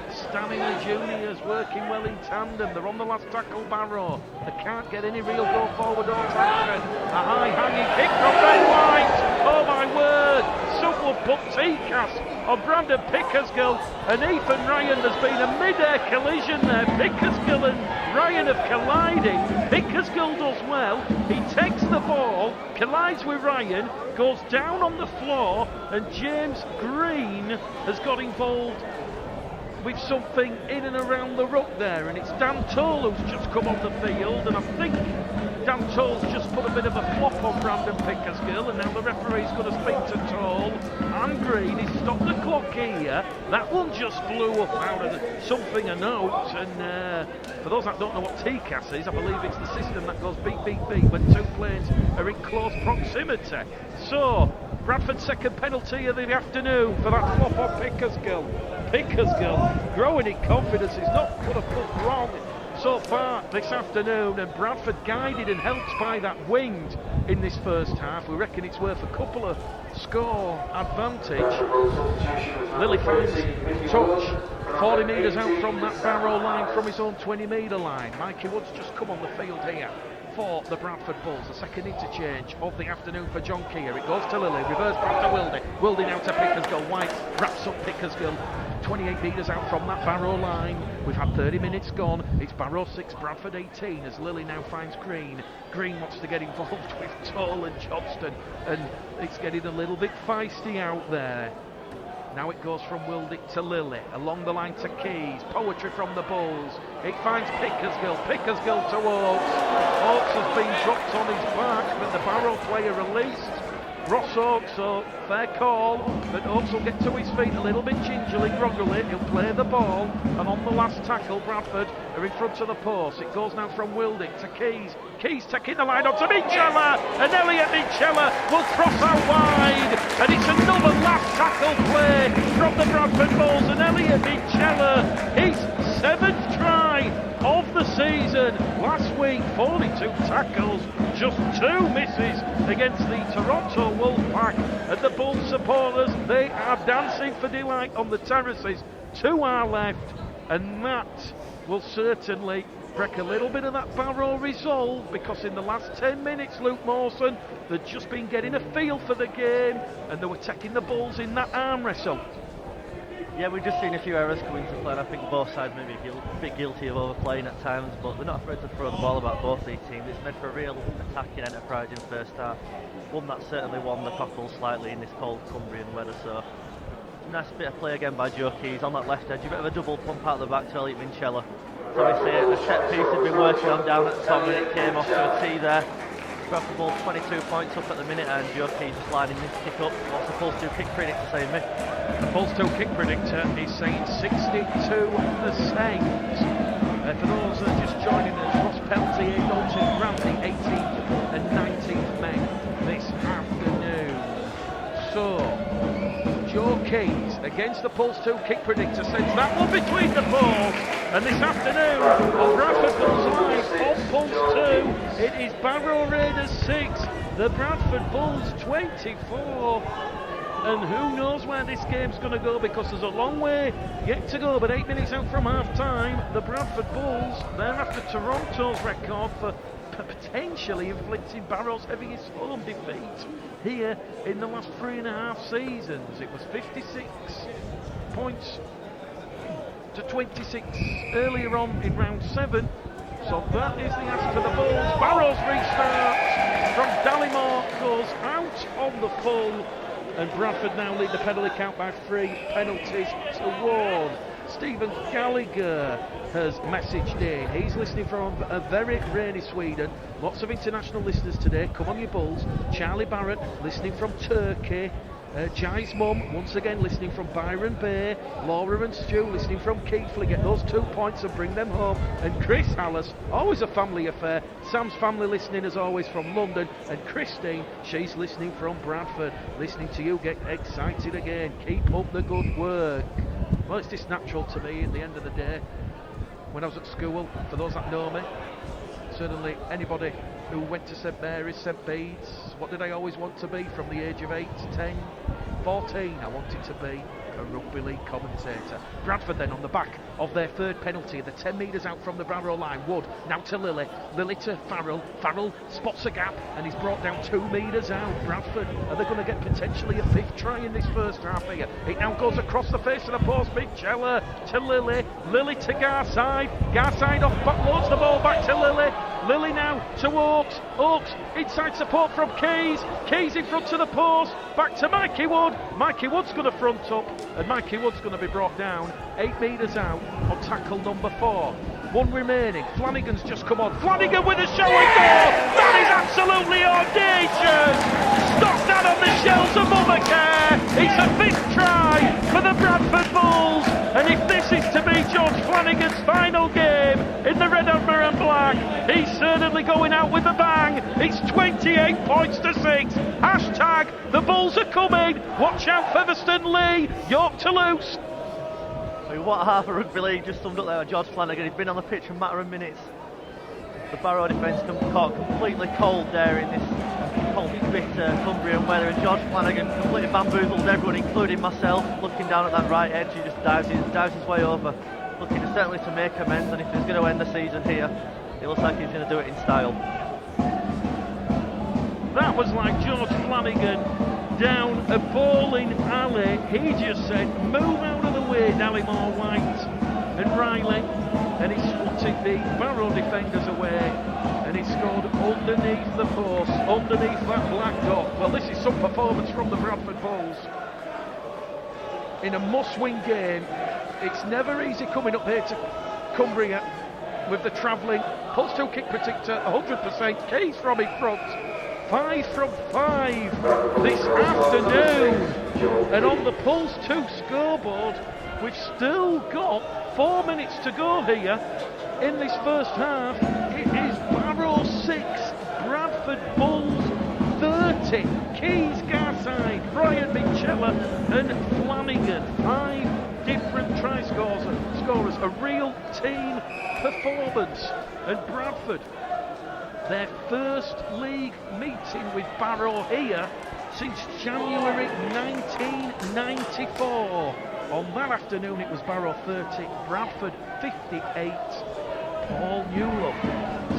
2 Stanley juniors working well in tandem. They're on the last tackle, Barrow. They can't get any real go forward or traction. A high hanging kick from Ben White. Oh my word! Someone put T-Cas on Brandon Pickersgill, and Ethan Ryan. There's been a mid-air collision there. Pickersgill and Ryan have collided. Pickersgill does well. He takes the ball, collides with Ryan, goes down on the floor, and James Green has got involved with something in and around the ruck there, and it's Dan Toll who's just come on the field, and I think Dan Toll's just put a bit of a flop on Brandon Pickersgill, and now the referee's going to speak to Toll and Green. He's stopped the clock here. That one just flew up out of something a note, and for those that don't know what T-Cas is, I believe it's the system that goes beep beep beep when 2 planes are in close proximity. So Bradford's second penalty of the afternoon for that flop on Pickersgill. Pickersgill growing in confidence. He's not put a foot wrong so far this afternoon, and Bradford guided and helped by that wind in this first half. We reckon it's worth a couple of score advantage. Lilly finds touch 40 metres out from that Barrow line, from his own 20-metre line. Mikey Wood's just come on the field here for the Bradford Bulls. The second interchange of the afternoon for John Keir. It goes to Lilly, reverse back to Wildy. Wildy now to Pickersgill. White wraps up Pickersgill. 28 metres out from that Barrow line. We've had 30 minutes gone. It's Barrow 6, Bradford 18, as Lilly now finds Green. Green wants to get involved with Toll and Johnston, and it's getting a little bit feisty out there. Now it goes from Wildick to Lilly, along the line to Keys. Poetry from the Bulls. It finds Pickersgill. Pickersgill to Oakes. Oakes has been dropped on his back, but the Barrow player released. Ross Oakes, so fair call, but Oakes will get to his feet a little bit gingerly, groggily. He'll play the ball, and on the last tackle, Bradford are in front of the post. It goes now from Wildick to Keys. Keys taking the line onto Michella, and Elliot Michella will cross out wide, and it's another last tackle play from the Bradford Bulls, and Elliot Michella, his 7th try of the season. Last week, 42 tackles, just 2 misses against the Toronto Wolfpack, and the Bulls supporters, they are dancing for delight on the terraces to our left, and that will certainly break a little bit of that Barrow resolve, because in the last 10 minutes, Luke Mawson, they'd just been getting a feel for the game, and they were taking the Bulls in that arm wrestle. Yeah, we've just seen a few errors coming to play, and I think both sides may be a bit guilty of overplaying at times, but they're not afraid to throw the ball about both these teams. It's made for a real attacking enterprise in first half. One that certainly won the cockles slightly in this cold Cumbrian weather, so nice bit of play again by Joe Keys on that left edge. A bit of a double pump out the back to Elliot Michella. So we see a set piece had been working on down at the top, and it came off to a tee there. Bradford Bulls 22 points up at the minute, and Joe Keys just lining this kick up. What's the Pulse 2 kick predictor saying, Mick? The Pulse 2 kick predictor is saying 62%. For those that are just joining us, Ross Peltier, Dalton Bradley, 18th and 19th men this afternoon. So, Joe Keys against the Pulse 2 kick predictor sends that one between the poles, and this afternoon on Bradford Bulls Live on Pulse 2, it is Barrow Raiders 6, the Bradford Bulls 24. And who knows where this game's going to go, because there's a long way yet to go, but 8 minutes out from half time, the Bradford Bulls, they're after Toronto's record for potentially inflicting Barrow's heaviest home defeat here in the last 3.5 seasons. It was 56 points to 26 earlier on in round 7. So that is the ask for the Bulls. Barrow's restart from Dallimore goes out on the full. and Bradford now lead the penalty count by 3 penalties to 1. Stephen Gallagher has messaged in. He's listening from a very rainy Sweden. Lots of international listeners today. Come on, you Bulls. Charlie Barrett listening from Turkey. Jai's mum once again listening from Byron Bay. Laura and Stu listening from Keighley. Get those 2 points and bring them home. And Chris Hallis, always a family affair. Sam's family listening as always from London. And Christine, she's listening from Bradford. Listening to you get excited again. Keep up the good work. Well, it's just natural to me at the end of the day. When I was at school, for those that know me, certainly anybody who went to St Mary's, St Bede's, what did I always want to be from the age of 8, 10, 14? I wanted to be a rugby league commentator. Bradford then on the back of their 3rd penalty, the 10 metres out from the Barrow line. Wood now to Lilly to Farrell. Farrell spots a gap and he's brought down 2 metres out. Bradford, are they going to get potentially a 5th try in this first half here? It now goes across the face of the post. Mitchell to Lilly to Garside. Garside off, loads the ball back to Lilly. Lilly now to Oakes. Oakes inside support from Keys. Keys in front of the post. Back to Mikey Wood. Mikey Wood's going to front up, and Mikey Wood's going to be brought down 8 metres out on tackle number 4. 1 remaining. Flanagan's just come on. Flanagan with a showing goal. That is absolutely audacious. Stop that on the shelves of Mothercare. It's a 5th try for the Bradford Bulls. And if this is to be George Flanagan's final game in the red, amber and black, he's certainly going out with a bang. It's 28 points to 6. Hashtag the Bulls are coming. Watch out, Featherstone Lee. York to loose. I mean, what half of rugby league just summed up there. George Flanagan, he's been on the pitch for a matter of minutes. The Barrow defence caught completely cold there in this cold, bitter Cumbrian weather, and George Flanagan completely bamboozled everyone, including myself. Looking down at that right edge, he just dives his way over, looking certainly to make amends. And if he's going to end the season here, it looks like he's going to do it in style. That was like George Flanagan down a bowling alley. He just said, move out of the way, Dallimore White and Riley, and he swatted the Barrow defenders away, and he scored underneath the post, underneath that black dot. Well, this is some performance from the Bradford Bulls in a must-win game. It's never easy coming up here to Cumbria with the travelling. Pulse 2 kick predictor, 100%. Keys from in front. 5 from 5 this afternoon. And on the Pulse 2 scoreboard, we've still got 4 minutes to go here in this first half. It is Barrow 6, Bradford Bulls 30. Keys, Garside, Brian Minchella and Flanagan. 5 different try scorers. A real team performance. And Bradford, their first league meeting with Barrow here since January 1994. On that afternoon it was Barrow 30, Bradford 58. Paul Newell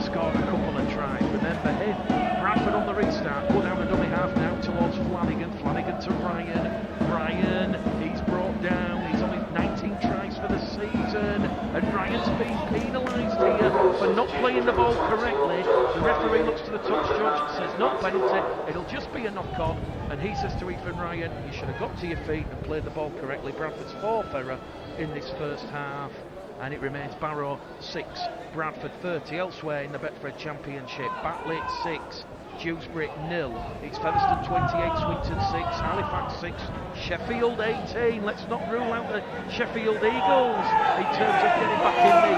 scored a couple of tries, remember him. Bradford on the restart, go down the dummy half now towards Flanagan. Flanagan to Ryan. Ryan, he's brought down, he's on his 19 tries for the season, and Ryan's been penalised here for not playing the ball correctly. The referee looks to the touch judge, says not penalty, it'll just be a knock-on, and he says to Ethan Ryan, you should have got to your feet and played the ball correctly. Bradford's 4th error in this first half, and it remains Barrow 6, Bradford 30. Elsewhere in the Betfred Championship, Batley 6, Dewsbury 0. It's Featherstone 28, Swinton 6, Halifax 6, Sheffield 18. Let's not rule out the Sheffield Eagles in terms of getting back in the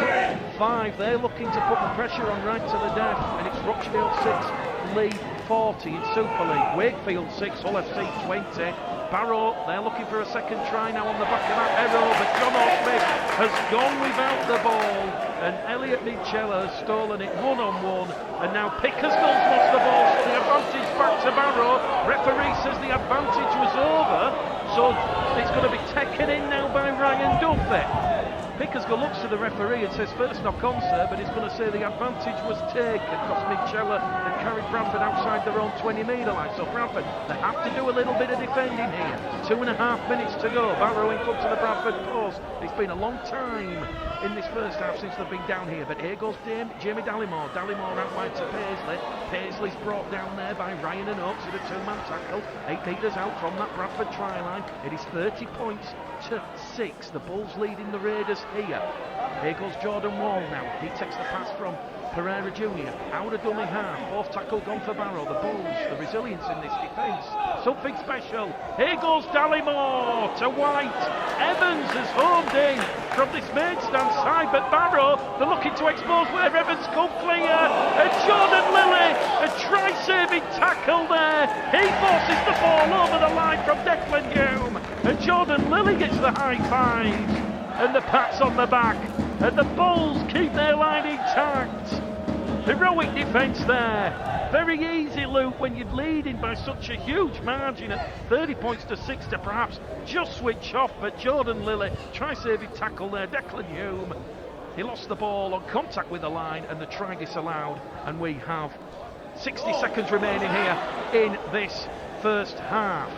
top 5. They're looking to put the pressure on right to the death, and it's Rochdale 6, Leigh 40 in Super League, Wakefield 6, Hull FC 20. Barrow, they're looking for a second try now on the back of that error, but John Smith has gone without the ball, and Elliot Minchella has stolen it one-on-one, and now Pickersgill's lost the ball, so the advantage back to Barrow. Referee says the advantage was over, so it's going to be taken in now by Ryan Duffy. Pickersgill looks to the referee and says first knock on, sir, but he's going to say the advantage was taken because Minchella had carried Bradford outside their own 20-metre line. So Bradford, they have to do a little bit of defending here. 2.5 minutes to go. Barrow in front of the Bradford post. It's been a long time in this first half since they've been down here, but here goes Jamie Dallimore. Dallimore out wide to Paisley. Paisley's brought down there by Ryan and Oakes with a 2-man tackle. 8 metres out from that Bradford try line. It is 30 points to 6. The Bulls leading the Raiders here. Here goes Jordan Wall now. He takes the pass from Pereira Jr. out of dummy half. Fourth tackle gone for Barrow. The Bulls, the resilience in this defence, something special. Here goes Dallimore to White. Evans has homed in from this main stand side, but Barrow, they're looking to expose where Evans come clear. And Jordan Lilly, a try-saving tackle there. He forces the ball over the line from Declan Hume, and Jordan Lilly gets the high five and the pats on the back, and the Bulls keep their line intact. Heroic defence there. Very easy, Luke, when you're leading by such a huge margin at 30 points to 6 to perhaps just switch off, but Jordan Lilly, try-saving tackle there. Declan Hume, he lost the ball on contact with the line and the try disallowed, and we have 60 seconds remaining here in this first half.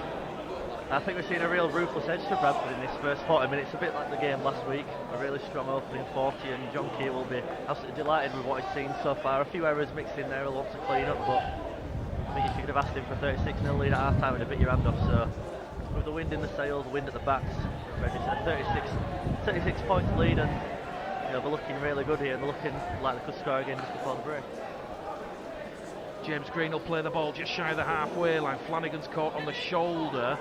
I think we've seen a real ruthless edge to Bradford in this first 40 minutes, a bit like the game last week. A really strong opening 40, and John Key will be absolutely delighted with what he's seen so far. A few errors mixed in there, a lot to clean up, but I think if you could have asked him for 36-0 lead at half time, it'd have bit your hand off. So with the wind in the sails, wind at the backs, a 36 points lead, and they're looking really good here, and they're looking like they could score again just before the break. James Green will play the ball just shy of the halfway line. Flanagan's caught on the shoulder.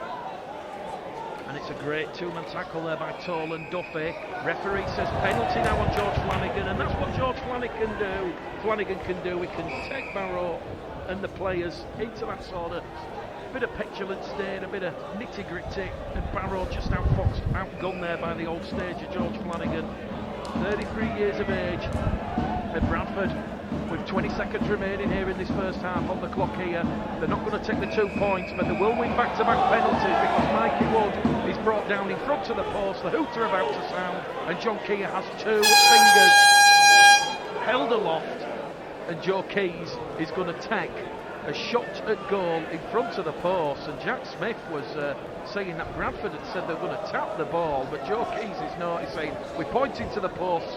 And it's a great 2-man tackle there by Tolan Duffy. Referee says penalty now on George Flanagan, and that's what George Flanagan can do. He can take Barrow and the players into that sort of bit of petulant state, a bit of nitty-gritty, and Barrow just outfoxed, outgunned there by the old stager George Flanagan. 33 years of age, and Bradford, with 20 seconds remaining here in this first half on the clock here, they're not going to take the 2 points, but they will win back-to-back penalties because Mikey Wood is brought down in front of the post. The hooter about to sound, and John Keir has 2 fingers held aloft, and Joe Keys is going to take a shot at goal in front of the post. And Jack Smith was saying that Bradford had said they were going to tap the ball, but Joe Keys is noticing we're pointing to the post.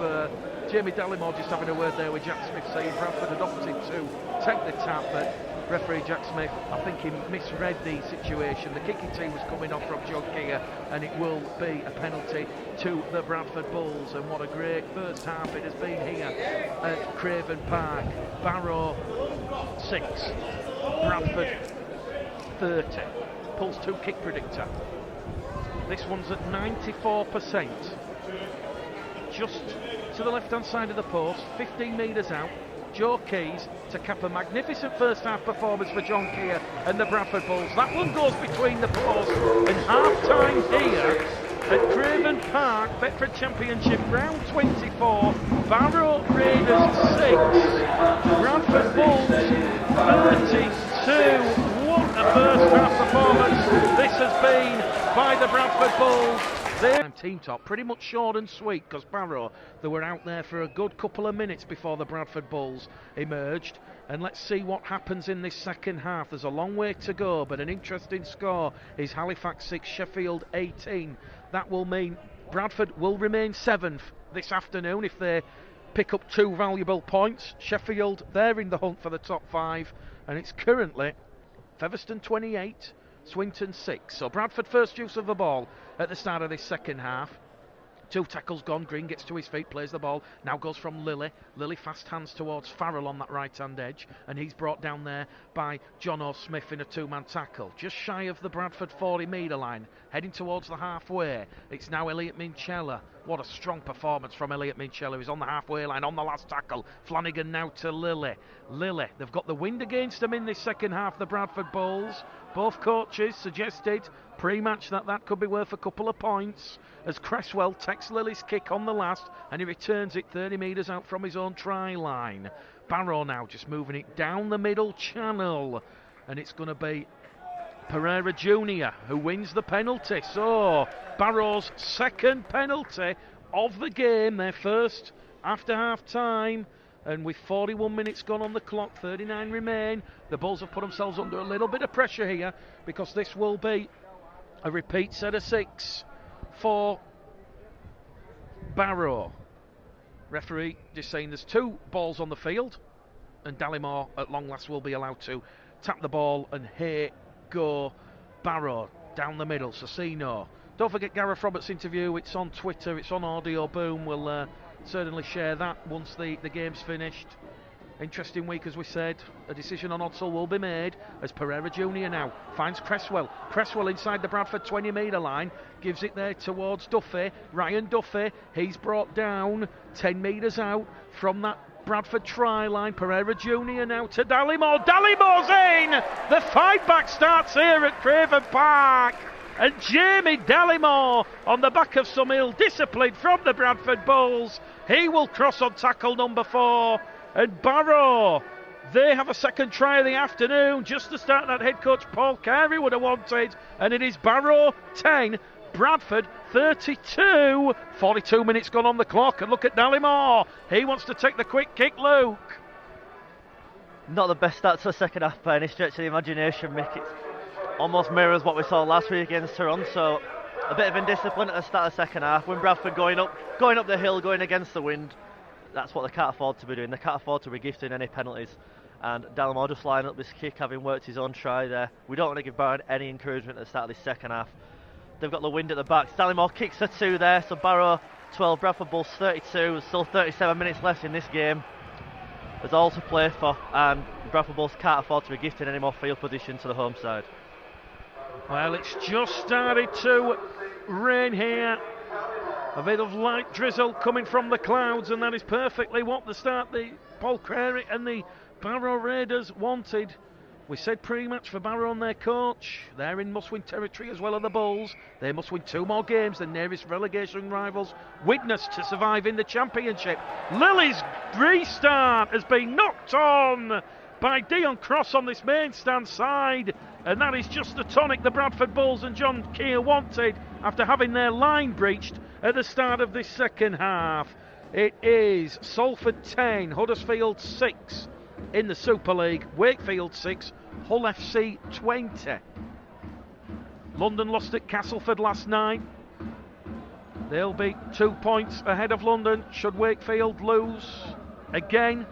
Jamie Dallimore just having a word there with Jack Smith, saying Bradford had opted to take the tap, but referee Jack Smith, I think he misread the situation. The kicking team was coming off from Joe Keir, and it will be a penalty to the Bradford Bulls. And what a great first half it has been here at Craven Park. Barrow 6, Bradford 30. Pulse 2 kick predictor. This one's at 94%. Just to the left-hand side of the post, 15 metres out. Joe Keys to cap a magnificent first half performance for John Keir and the Bradford Bulls. That one goes between the posts, and half-time here at Craven Park, Betfred Championship, round 24. Barrow Raiders 6, Bradford Bulls 32. What a first half performance this has been by the Bradford Bulls. Team top, pretty much short and sweet, because Barrow, they were out there for a good couple of minutes before the Bradford Bulls emerged. And let's see what happens in this second half. There's a long way to go, but an interesting score is Halifax 6, Sheffield 18. That will mean Bradford will remain 7th this afternoon if they pick up 2 valuable points. Sheffield, they're in the hunt for the top 5, and it's currently Featherstone 28, Swinton 6. So Bradford first use of the ball at the start of this second half. 2 tackles gone. Green gets to his feet, plays the ball, now goes from Lilly. Lilly fast hands towards Farrell on that right hand edge, and he's brought down there by John O'Smith in a 2-man tackle. Just shy of the Bradford 40 metre line, heading towards the halfway. It's now Elliot Minchella. What a strong performance from Elliot Minchella, who's on the halfway line on the last tackle. Flanagan now to Lilly. Lilly, they've got the wind against them in this second half, the Bradford Bulls. Both coaches suggested pre-match that could be worth a couple of points, as Cresswell takes Lilly's kick on the last, and he returns it 30 metres out from his own try line. Barrow now just moving it down the middle channel, and it's going to be Pereira Jr. who wins the penalty. So Barrow's second penalty of the game, their first after half time. And with 41 minutes gone on the clock, 39 remain, the Bulls have put themselves under a little bit of pressure here, because this will be a repeat set of 6 for Barrow. Referee just saying there's 2 balls on the field, and Dallimore at long last will be allowed to tap the ball, and here go Barrow down the middle. Cecino. Don't forget Gareth Roberts' interview, it's on Twitter, it's on Audio Boom. We'll certainly share that once the game's finished. Interesting week, as we said. A decision on Odsal will be made as Pereira Jr. now finds Cresswell. Cresswell inside the Bradford 20-metre line, gives it there towards Duffy. Ryan Duffy, he's brought down 10 metres out from that Bradford try line. Pereira Jr. now to Dallimore. Dallimore's in! The fight back starts here at Craven Park. And Jamie Dallimore, on the back of some ill discipline from the Bradford Bulls, he will cross on tackle number 4. And Barrow, they have a second try of the afternoon, just to start that head coach Paul Carey would have wanted. And it is Barrow 10, Bradford 32. 42 minutes gone on the clock, and look at Dallimore. He wants to take the quick kick, Luke. Not the best start to the second half by any stretch of the imagination, Mick. It almost mirrors what we saw last week against Toronto. A bit of indiscipline at the start of the second half, when Bradford going up the hill, going against the wind. That's what they can't afford to be doing. They can't afford to be gifting any penalties. And Dallimore just lining up this kick, having worked his own try there. We don't want to give Barrow any encouragement at the start of this second half. They've got the wind at the back. Dallimore kicks for 2 there, so Barrow 12, Bradford Bulls 32. There's still 37 minutes left in this game. There's all to play for, and Bradford Bulls can't afford to be gifting any more field position to the home side. Well, it's just started to rain here. A bit of light drizzle coming from the clouds, and that is perfectly what the Paul Carey and the Barrow Raiders wanted. We said pre-match for Barrow and their coach. They're in must-win territory as well as the Bulls. They must win 2 more games than nearest relegation rivals witness to survive in the Championship. Lily's restart has been knocked on by Dion Cross on this main stand side, and that is just the tonic the Bradford Bulls and John Keir wanted after having their line breached at the start of this second half. It is Salford 10, Huddersfield 6 in the Super League, Wakefield 6, Hull FC 20. London lost at Castleford last night. They'll be 2 points ahead of London should Wakefield lose again.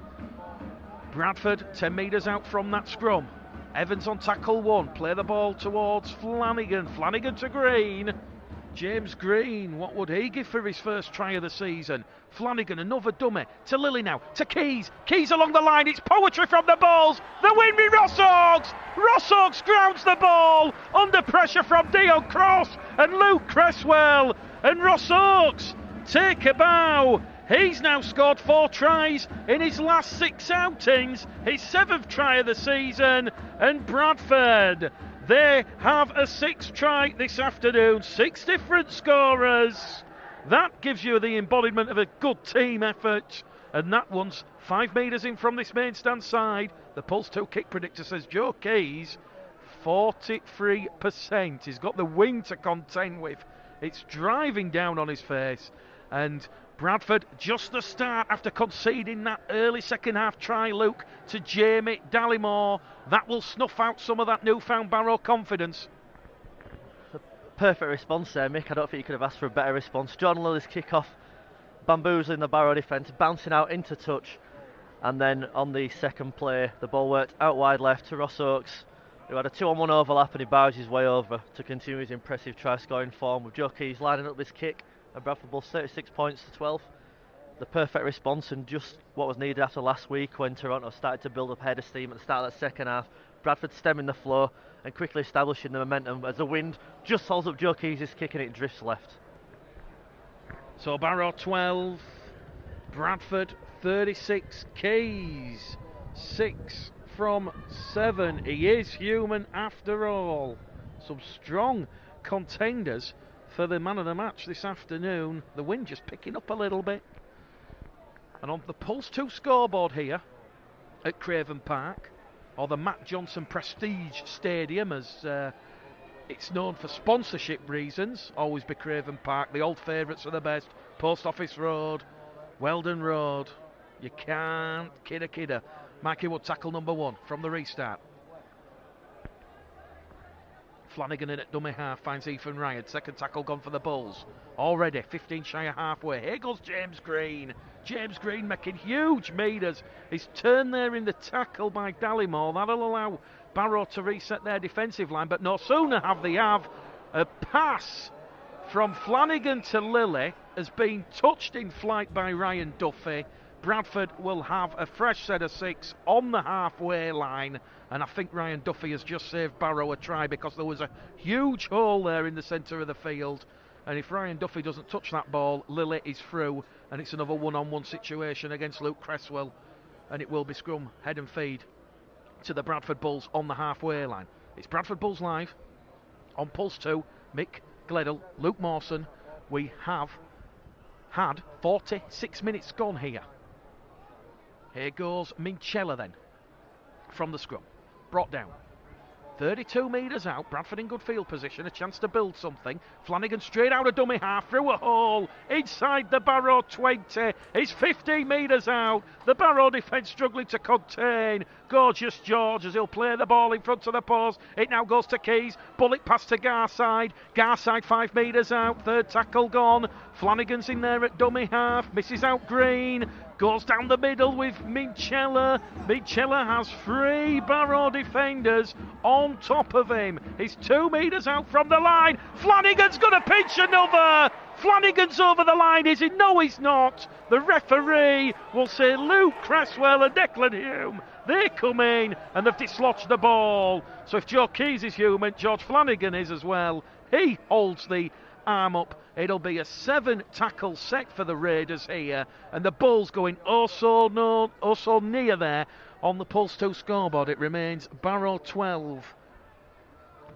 Bradford 10 metres out from that scrum. Evans on tackle 1, play the ball towards Flanagan. Flanagan to Green. James Green, what would he give for his first try of the season? Flanagan, another dummy. To Lilly now, to Keys. Keys along the line, it's poetry from the Bulls. The win with Ross Oakes. Ross Oakes grounds the ball under pressure from Dion Cross and Luke Cresswell. And Ross Oakes take a bow. He's now scored 4 tries in his last 6 outings, his 7th try of the season. And Bradford, they have a 6th try this afternoon, 6 different scorers. That gives you the embodiment of a good team effort. And that one's 5 metres in from this main stand side. The Pulse 2 kick predictor says Joe Keys, 43%. He's got the wind to contend with. It's driving down on his face. And Bradford, just the start after conceding that early second half try, Luke, to Jamie Dallimore. That will snuff out some of that newfound Barrow confidence. Perfect response there, Mick. I don't think you could have asked for a better response. John Lilly's kick-off, bamboozling the Barrow defence, bouncing out into touch. And then on the second play, the ball worked out wide left to Ross Oakes, who had a 2-on-1 overlap, and he barged his way over to continue his impressive try-scoring form, with Joe Keys lining up this kick. And Bradford Bulls 36 points to 12. The perfect response, and just what was needed after last week when Toronto started to build up head of steam at the start of that second half. Bradford stemming the flow and quickly establishing the momentum as the wind just holds up Joe Keys' kick and it drifts left. So Barrow 12, Bradford 36, Keys 6 from 7. He is human after all. Some strong contenders for the man of the match this afternoon. The wind just picking up a little bit. And on the Pulse 2 scoreboard here at Craven Park, or the Matt Johnson Prestige Stadium, as It's known for sponsorship reasons. Always be Craven Park. The old favourites are the best. Post Office Road, Weldon Road. You can't kidder. Mikey Wood tackle number 1 from the restart. Flanagan in at dummy half finds Ethan Ryan. Second tackle gone for the Bulls. Already 15 shy of halfway. Here goes James Green. James Green making huge meters. He's turned there in the tackle by Dallimore. That'll allow Barrow to reset their defensive line, but no sooner have they a pass from Flanagan to Lilly has been touched in flight by Ryan Duffy. Bradford will have a fresh set of 6 on the halfway line, and I think Ryan Duffy has just saved Barrow a try because there was a huge hole there in the centre of the field, and if Ryan Duffy doesn't touch that ball, Lilly is through, and it's another one-on-one situation against Luke Cresswell, and it will be scrum, head and feed to the Bradford Bulls on the halfway line. It's Bradford Bulls live on Pulse 2. Mick Gledel, Luke Mawson. We have had 46 minutes gone here. Here goes Minchella then from the scrum. Brought down. 32 metres out. Bradford in good field position. A chance to build something. Flanagan straight out of dummy half through a hole inside the Barrow 20. He's 15 metres out. The Barrow defence struggling to contain Gorgeous George as he'll play the ball in front of the post. It now goes to Keys. Bullet pass to Garside. Garside 5 metres out. Third tackle gone. Flanagan's in there at dummy half. Misses out Green. Goes down the middle with Minchella. Minchella has 3 Barrow defenders on top of him. He's 2 metres out from the line. Flanagan's going to pinch another. Flanagan's over the line, is he? No, he's not. The referee will say Luke Cresswell and Declan Hume. They come in and they've dislodged the ball. So if Joe Keys is human, George Flanagan is as well. He holds the arm up. It'll be a 7 tackle set for the Raiders here, and the Bulls going oh so near there on the Pulse 2 scoreboard. It remains Barrow 12,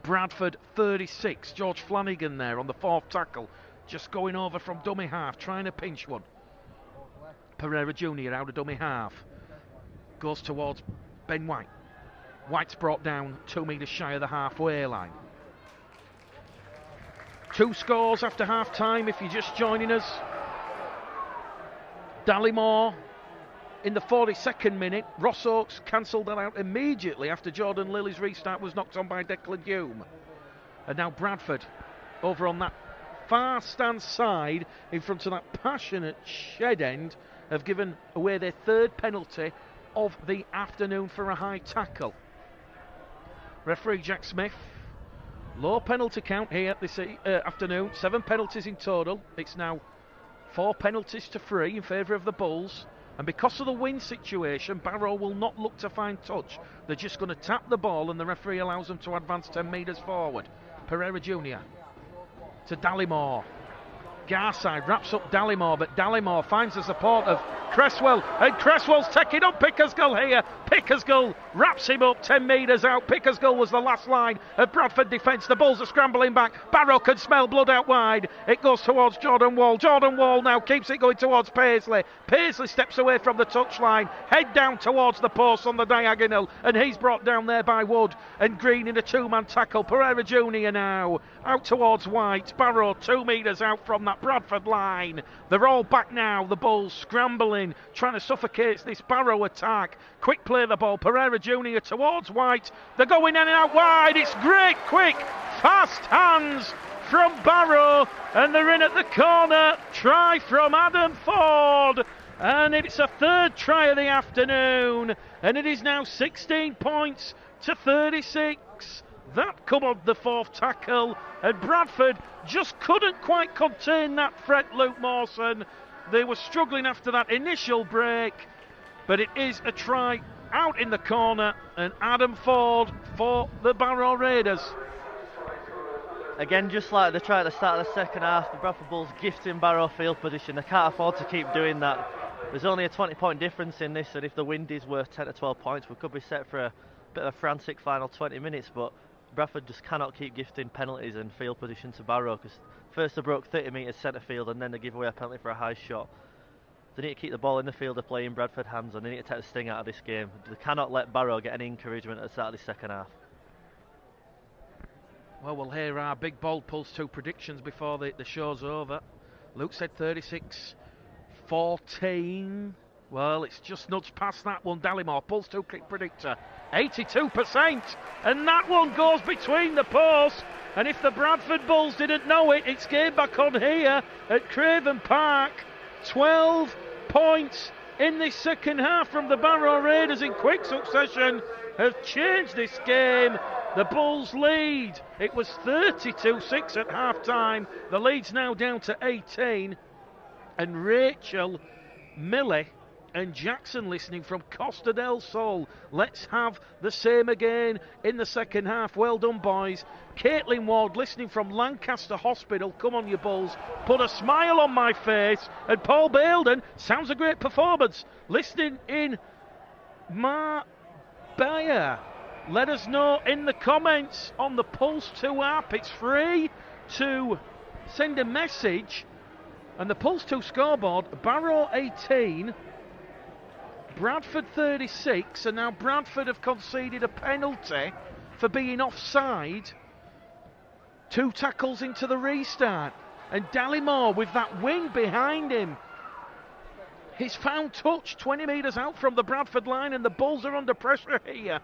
Bradford 36. George Flanagan there on the 4th tackle, just going over from dummy half, trying to pinch one. Pereira Jr. out of dummy half, goes towards Ben White. White's brought down 2 metres shy of the halfway line. 2 scores after half-time if you're just joining us. Dallimore in the 42nd minute. Ross Oakes cancelled that out immediately after Jordan Lilly's restart was knocked on by Declan Hume. And now Bradford over on that far stand side in front of that passionate shed end have given away their 3rd penalty of the afternoon for a high tackle. Referee Jack Smith. Low penalty count here this afternoon. 7 penalties in total. It's now 4 penalties to 3 in favour of the Bulls. And because of the wind situation, Barrow will not look to find touch. They're just going to tap the ball and the referee allows them to advance 10 metres forward. Pereira Jr. to Dallimore. Garside wraps up Dallimore, but Dallimore finds the support of Cresswell, and Cresswell's taking on Pickersgill here. Pickersgill wraps him up 10 metres out. Pickersgill was the last line of Bradford defence. The Bulls are scrambling back. Barrow can smell blood out wide. It goes towards Jordan Wall. Jordan Wall now keeps it going towards Paisley. Paisley steps away from the touchline, head down towards the post on the diagonal, and he's brought down there by Wood and Green in a 2-man tackle. Pereira Jr. now out towards White. Barrow 2 metres out from that Bradford line. They're all back now. The Bulls scrambling, trying to suffocate this Barrow attack. Quick play the ball. Pereira Jr. towards White. They're going in and out wide. It's great, quick, fast hands from Barrow, and they're in at the corner. Try from Adam Ford, and it's a 3rd try of the afternoon, and it is now 16 points to 36. That covered the 4th tackle, and Bradford just couldn't quite contain that threat, Luke Mawson. They were struggling after that initial break, but it is a try out in the corner, and Adam Ford for the Barrow Raiders. Again, just like they tried at the start of the second half, the Bradford Bulls gifting Barrow field position. They can't afford to keep doing that. There's only a 20-point difference in this, and if the wind is worth 10 to 12 points, we could be set for a bit of a frantic final 20 minutes, but Bradford just cannot keep gifting penalties and field position to Barrow, because first they broke 30 metres centre field and then they give away a penalty for a high shot. They need to keep the ball in the field of play in Bradford hands, and they need to take the sting out of this game. They cannot let Barrow get any encouragement at the start of the second half. Well, we'll hear our big bold Pulse 2 predictions before the show's over. Luke said 36-14. Well, it's just nudged past that one. Dallimore, Pulse 2 kick predictor, 82%. And that one goes between the posts. And if the Bradford Bulls didn't know it, it's game back on here at Craven Park. 12 points in this second half from the Barrow Raiders in quick succession have changed this game. The Bulls lead. It was 32-6 at half-time. The lead's now down to 18. And Rachel, Millie and Jackson listening from Costa del Sol. Let's have the same again in the second half. Well done, boys. Caitlin Ward listening from Lancaster Hospital. Come on, you Bulls. Put a smile on my face. And Paul Bailden, sounds a great performance. Listening in Marbella. Let us know in the comments on the Pulse 2 app. It's free to send a message. And the Pulse 2 scoreboard, Barrow 18, Bradford 36, and now Bradford have conceded a penalty for being offside. 2 tackles into the restart. And Dallimore with that wing behind him. He's found touch 20 metres out from the Bradford line, and the Bulls are under pressure here.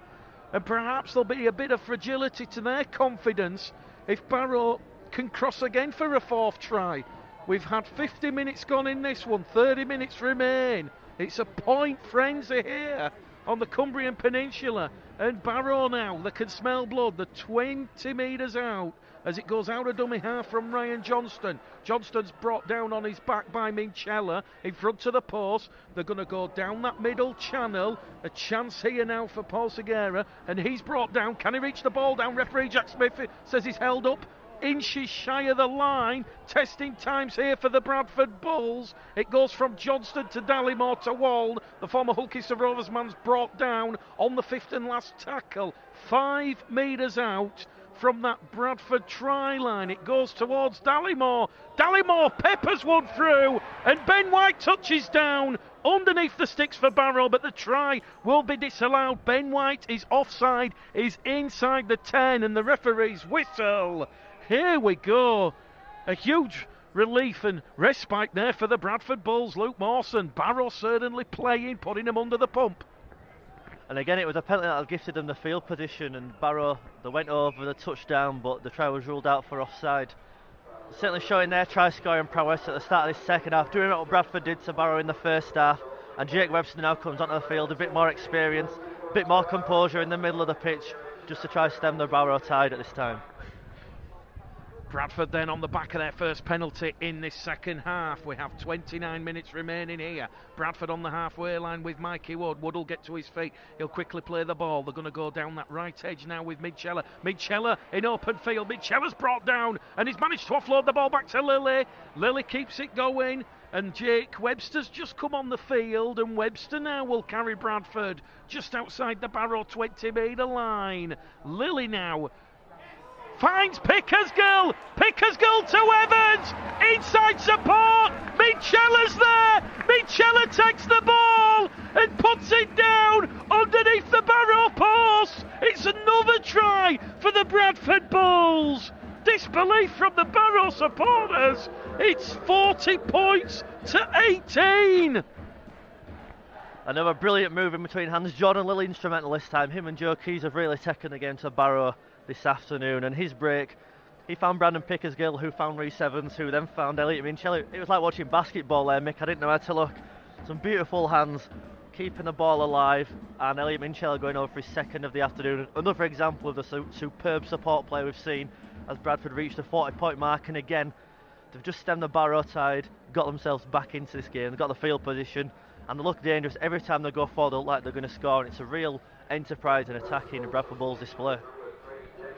And perhaps there'll be a bit of fragility to their confidence if Barrow can cross again for a 4th try. We've had 50 minutes gone in this one, 30 minutes remain. It's a point frenzy here on the Cumbrian Peninsula. And Barrow now, they can smell blood. They're 20 metres out as it goes out of dummy half from Ryan Johnston. Johnston's brought down on his back by Minchella in front of the post. They're going to go down that middle channel. A chance here now for Paul Segura. And he's brought down. Can he reach the ball down? Referee Jack Smith says he's held up. Inches shy of the line. Testing times here for the Bradford Bulls. It goes from Johnston to Dallimore to Wald. The former Hulkista Rovers man's brought down on the 5th and last tackle. 5 metres out from that Bradford try line. It goes towards Dallimore. Dallimore peppers one through, and Ben White touches down underneath the sticks for Barrow, but the try will be disallowed. Ben White is offside, is inside the 10, and the referee's whistle. Here we go. A huge relief and respite there for the Bradford Bulls. Luke Mawson, Barrow certainly playing, putting them under the pump. And again, it was a penalty that gifted them the field position, and Barrow, they went over the touchdown, but the try was ruled out for offside. Certainly showing their try-scoring prowess at the start of this second half, doing what Bradford did to Barrow in the first half. And Jake Webster now comes onto the field, a bit more experience, a bit more composure in the middle of the pitch, just to try to stem the Barrow tide at this time. Bradford then on the back of their first penalty in this second half. We have 29 minutes remaining here. Bradford on the halfway line with Mikey Wood. Wood will get to his feet. He'll quickly play the ball. They're going to go down that right edge now with Minchella. Minchella in open field. Minchella's brought down and he's managed to offload the ball back to Lilly. Lilly keeps it going. And Jake Webster's just come on the field, and Webster now will carry Bradford just outside the Barrow 20-metre line. Lilly now finds Pickersgill. Pickersgill to Evans. Inside support. Minchella's there. Minchella takes the ball and puts it down underneath the Barrow post. It's another try for the Bradford Bulls. Disbelief from the Barrow supporters. It's 40 points to 18. Another brilliant move in between hands. Jordan Lilly instrumental this time. Him and Joe Keys have really taken the game to Barrow this afternoon, and his break, he found Brandon Pickersgill, who found Reece Evans, who then found Elliot Minchella. It was like watching basketball there, Mick. I didn't know where to look. Some beautiful hands, keeping the ball alive, and Elliot Minchella going over for his second of the afternoon. Another example of the superb support play we've seen as Bradford reached the 40-point mark, and again, they've just stemmed the Barrow tide, got themselves back into this game. They've got the field position, and they look dangerous. Every time they go forward, they look like they're going to score, and it's a real enterprise and attacking Bradford Bulls display.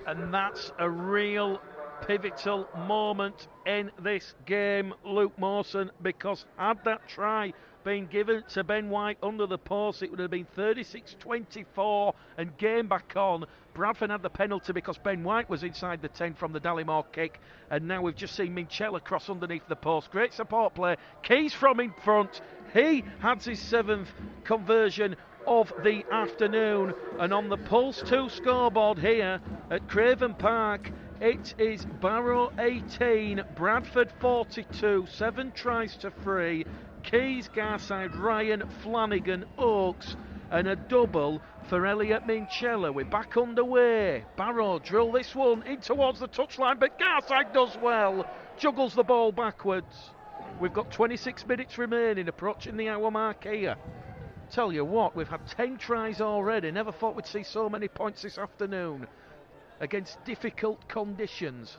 And that's a real pivotal moment in this game, Luke Mawson, because had that try been given to Ben White under the post, it would have been 36-24 and game back on. Bradford had the penalty because Ben White was inside the 10 from the Dallimore kick, and now we've just seen Minchella cross underneath the post. Great support play. Keys from in front. He had his 7th conversion of the afternoon, and on the Pulse 2 scoreboard here at Craven Park, It is Barrow 18, Bradford 42, 7 tries to 3. Keys, Garside, Ryan, Flanagan, Oakes, and a double for Elliot Minchella. We're back underway. Barrow drill this one in towards the touchline, but Garside does well. Juggles the ball backwards. We've got 26 minutes remaining, approaching the hour mark here. Tell you what, we've had 10 tries already. Never thought we'd see so many points this afternoon against difficult conditions.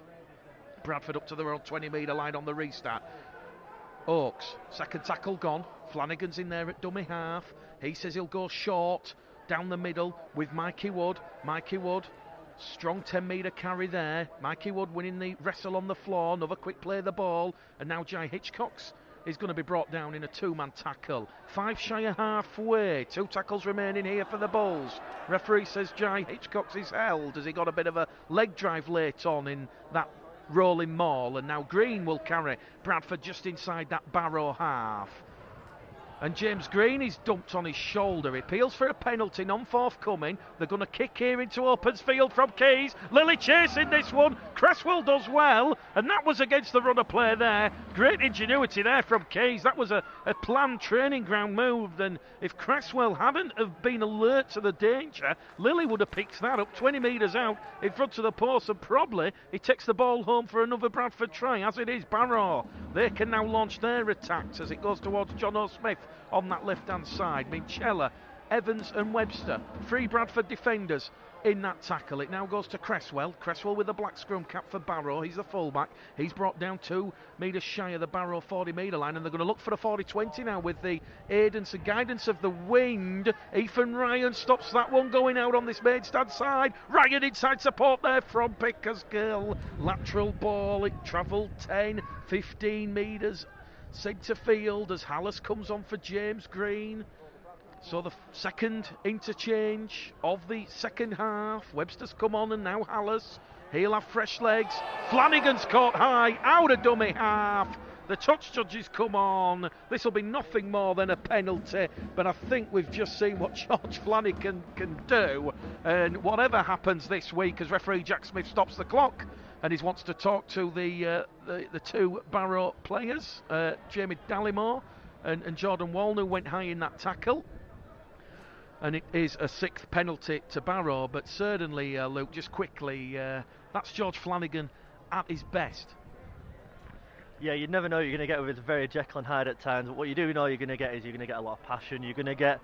Bradford up to their own 20-metre line on the restart. Oakes, second tackle gone. Flanagan's in there at dummy half. He says he'll go short down the middle with Mikey Wood. Mikey Wood, strong 10-metre carry there. Mikey Wood winning the wrestle on the floor. Another quick play of the ball. And now Jai Hitchcock's is going to be brought down in a two-man tackle. 5 shy of halfway. 2 tackles remaining here for the Bulls. Referee says Jai Hitchcock's is held as he got a bit of a leg drive late on in that rolling maul, and now Green will carry Bradford just inside that Barrow half. And James Green is dumped on his shoulder. He appeals for a penalty, non-forthcoming. They're going to kick here into Opensfield from Keys. Lilly chasing this one. Cresswell does well, and that was against the runner play there. Great ingenuity there from Keys. That was a planned training ground move, and if Cresswell hadn't have been alert to the danger, Lilly would have picked that up 20 metres out in front of the post, and probably he takes the ball home for another Bradford try. As it is, Barrow, they can now launch their attacks as it goes towards John O'Smith on that left-hand side. Minchella, Evans and Webster, 3 Bradford defenders in that tackle. It now goes to Cresswell. Cresswell with the black scrum cap for Barrow. He's the fullback. He's brought down 2 metres shy of the Barrow 40-metre line, and they're going to look for the 40-20 now with the aidance and guidance of the wind. Ethan Ryan stops that one going out on this maidstand side. Ryan inside support there from Pickersgill. Lateral ball. It travelled 10, 15 metres centre field as Hallis comes on for James Green. So the second interchange of the second half. Webster's come on and now Hallis. He'll have fresh legs. Flanagan's caught high out of dummy half. The touch judges come on. This will be nothing more than a penalty, but I think we've just seen what George Flanagan can do. And whatever happens this week, as referee Jack Smith stops the clock and he wants to talk to the 2 Barrow players, Jamie Dallimore and Jordan Walner, who went high in that tackle. And it is a 6th penalty to Barrow, but certainly, Luke, just quickly, that's George Flanagan at his best. Yeah, you never know what you're going to get with very Jekyll and Hyde at times, but what you do know you're going to get is you're going to get a lot of passion, you're going to get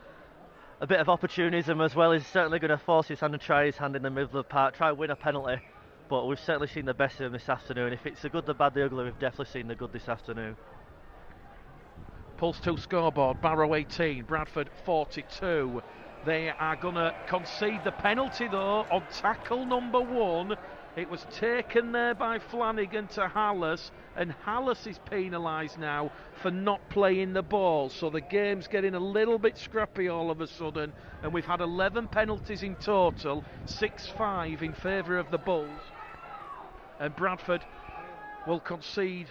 a bit of opportunism as well. He's certainly going to force his hand and try his hand in the middle of the park, try and win a penalty, but we've certainly seen the best of him this afternoon. If it's the good, the bad, the ugly, we've definitely seen the good this afternoon. Pulse 2 scoreboard, Barrow 18, Bradford 42. They are going to concede the penalty though on tackle number 1. It was taken there by Flanagan to Hallis, and Hallis is penalised now for not playing the ball. So the game's getting a little bit scrappy all of a sudden, and we've had 11 penalties in total, 6-5 in favour of the Bulls. And Bradford will concede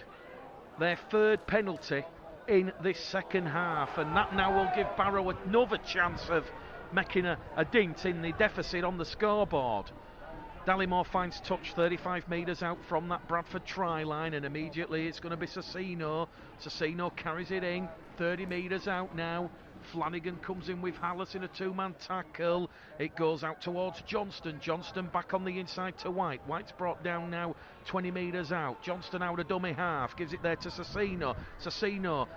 their 3rd penalty in this second half, and that now will give Barrow another chance of making a dint in the deficit on the scoreboard. Dallimore finds touch 35 metres out from that Bradford try line, and immediately it's going to be Cecino. Cecino carries it in 30 metres out now. Flanagan comes in with Hallis in a 2-man tackle. It goes out towards Johnston. Johnston back on the inside to White. White's brought down now 20 metres out. Johnston out of dummy half, gives it there to Cecino. Cecino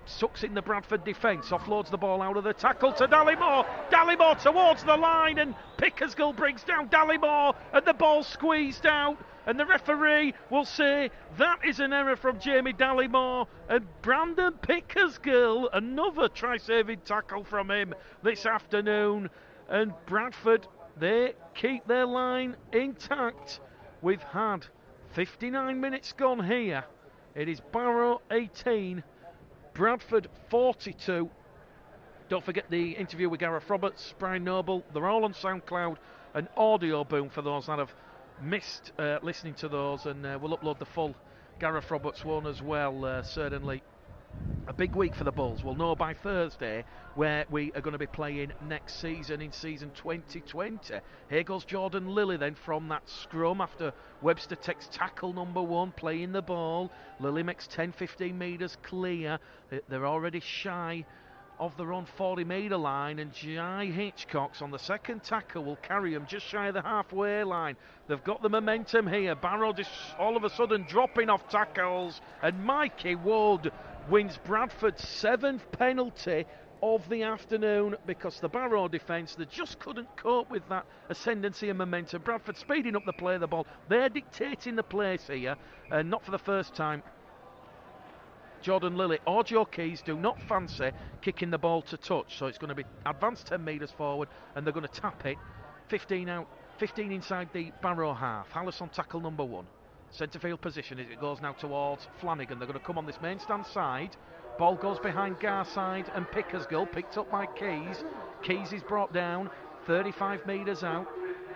sucks in the Bradford defence, offloads the ball out of the tackle to Dallimore. Dallimore towards the line, and Pickersgill brings down Dallimore, and the ball squeezed out, and the referee will say that is an error from Jamie Dallimore, and Brandon Pickersgill, another try-saving tackle from him this afternoon. And Bradford, they keep their line intact. We've had 59 minutes gone here. It is Barrow 18, Bradford 42. Don't forget the interview with Gareth Roberts, Brian Noble. They're all on SoundCloud and Audio Boom for those that have missed listening to those, and we'll upload the full Gareth Roberts one as well, certainly A big week for the Bulls. We'll know by Thursday where we are going to be playing next season, in season 2020. Here goes Jordan Lilly then from that scrum after Webster takes tackle number 1, playing the ball. Lilly makes 10-15 metres clear. They're already shy of their own 40-metre line, and Jai Hitchcock's on the second tackle will carry them just shy of the halfway line. They've got the momentum here. Barrow just all of a sudden dropping off tackles, and Mikey Wood wins Bradford's 7th penalty of the afternoon, because the Barrow defence, they just couldn't cope with that ascendancy and momentum. Bradford speeding up the play of the ball. They're dictating the pace here, and not for the first time. Jordan Lilly or Joe Keys do not fancy kicking the ball to touch, so it's going to be advanced 10 metres forward, and they're going to tap it 15 out, 15 inside the Barrow half. Hallis on tackle number 1. Centre field position as it goes now towards Flanagan. They're going to come on this main stand side. Ball goes behind Garside and Pickersgill, picked up by Keys. Keys is brought down 35 metres out,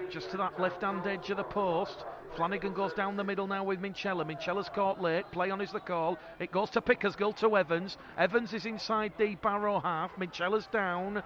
just to that left hand edge of the post. Flanagan goes down the middle now with Minchella. Minchella's caught late. Play on is the call. It goes to Pickersgill to Evans. Evans is inside the Barrow half. Minchella's down.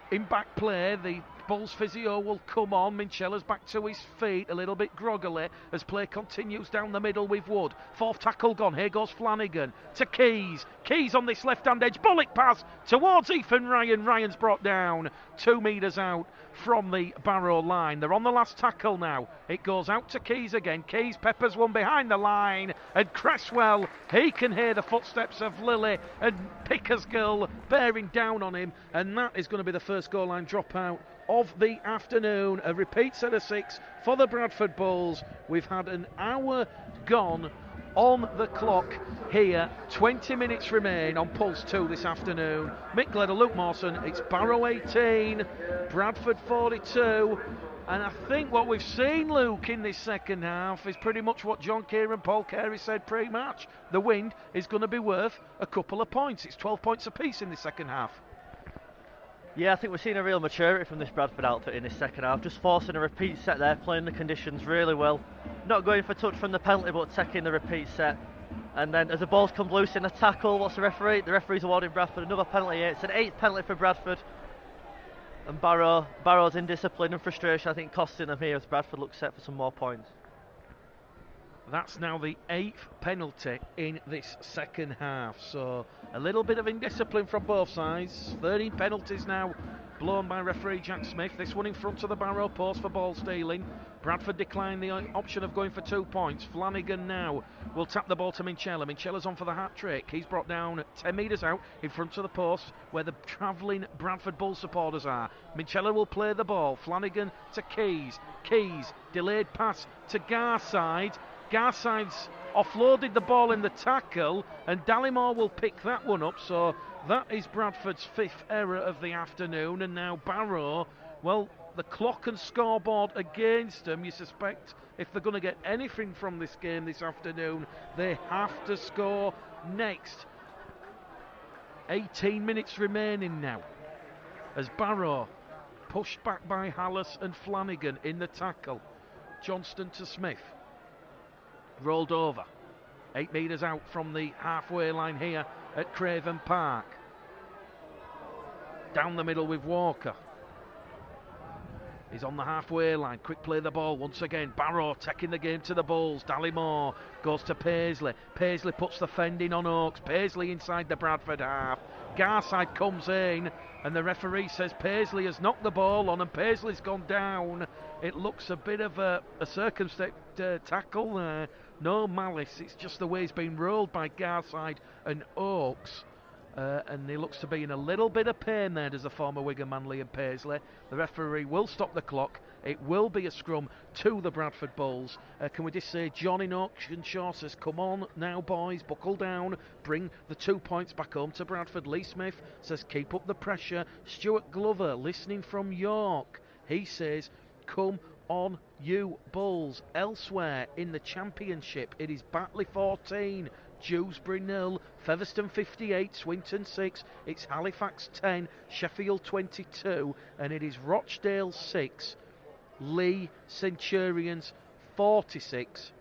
In back play, the Bulls physio will come on. Minchella's back to his feet, a little bit groggily as play continues down the middle with Wood. 4th tackle gone. Here goes Flanagan to Keys. Keys on this left-hand edge. Bullet pass towards Ethan Ryan. Ryan's brought down 2 metres out from the Barrow line. They're on the last tackle now. It goes out to Keys again. Keys peppers one behind the line, and Cresswell, he can hear the footsteps of Lilly and Pickersgill bearing down on him, and that is going to be the first goal line dropout of the afternoon. A repeat set of 6 for the Bradford Bulls. We've had an hour gone on the clock here. 20 minutes remain on Pulse 2 this afternoon. Mick Gledder, Luke Mawson. It's Barrow 18, Bradford 42. And I think what we've seen, Luke, in this second half is pretty much what John Keir and Paul Carey said pre-match. The wind is going to be worth a couple of points. It's 12 points apiece in the second half. Yeah, I think we're seeing a real maturity from this Bradford outfit in this second half. Just forcing a repeat set there, playing the conditions really well. Not going for touch from the penalty, but taking the repeat set. And then as the ball's come loose in a tackle, what's the referee? The referee's awarding Bradford another penalty here. It's an 8th penalty for Bradford. And Barrow's indiscipline and frustration, I think, costing them here as Bradford looks set for some more points. That's now the 8th penalty in this second half, so a little bit of indiscipline from both sides. 13 penalties now blown by referee Jack Smith. This one in front of the Barrow post for ball stealing. Bradford declined the option of going for 2 points. Flanagan now will tap the ball to Minchella. Minchella's on for the hat trick. He's brought down 10 metres out in front of the post where the travelling Bradford Bull supporters are. Minchella will play the ball. Flanagan to Keys. Keys, delayed pass to Garside. Garside's offloaded the ball in the tackle, and Dallimore will pick that one up, so that is Bradford's 5th error of the afternoon. And now Barrow, well, the clock and scoreboard against them. You suspect if they're going to get anything from this game this afternoon, they have to score next. 18 minutes remaining now as Barrow pushed back by Hallis and Flanagan in the tackle. Johnston to Smith. Rolled over 8 metres out from the halfway line here at Craven Park. Down the middle with Walker. He's on the halfway line. Quick play the ball once again. Barrow taking the game to the Bulls. Dallimore goes to Paisley. Paisley puts the fending on Oakes. Paisley inside the Bradford half. Garside comes in, and the referee says Paisley has knocked the ball on, and Paisley's gone down. It looks a bit of a circumspect tackle there. No malice. It's just the way he's been rolled by Garside and Oakes. And he looks to be in a little bit of pain there, does the former Wigan man Liam Paisley. The referee will stop the clock. It will be a scrum to the Bradford Bulls. Can we just say John in Auctionshire says, come on now boys, buckle down, bring the 2 points back home to Bradford. Lee Smith says keep up the pressure. Stuart Glover listening from York, he says come on you Bulls. Elsewhere in the Championship it is Batley 14, Dewsbury 0, Featherstone 58, Swinton 6, it's Halifax 10, Sheffield 22, and it is Rochdale 6, Leigh Centurions 46.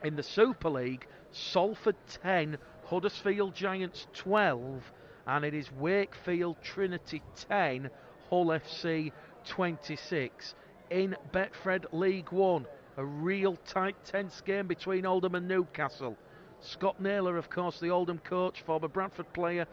In the Super League, Salford 10, Huddersfield Giants 12, and it is Wakefield Trinity 10, Hull FC 26. In Betfred League One, a real tight, tense game between Oldham and Newcastle. Scott Naylor, of course, the Oldham coach, former Bradford player,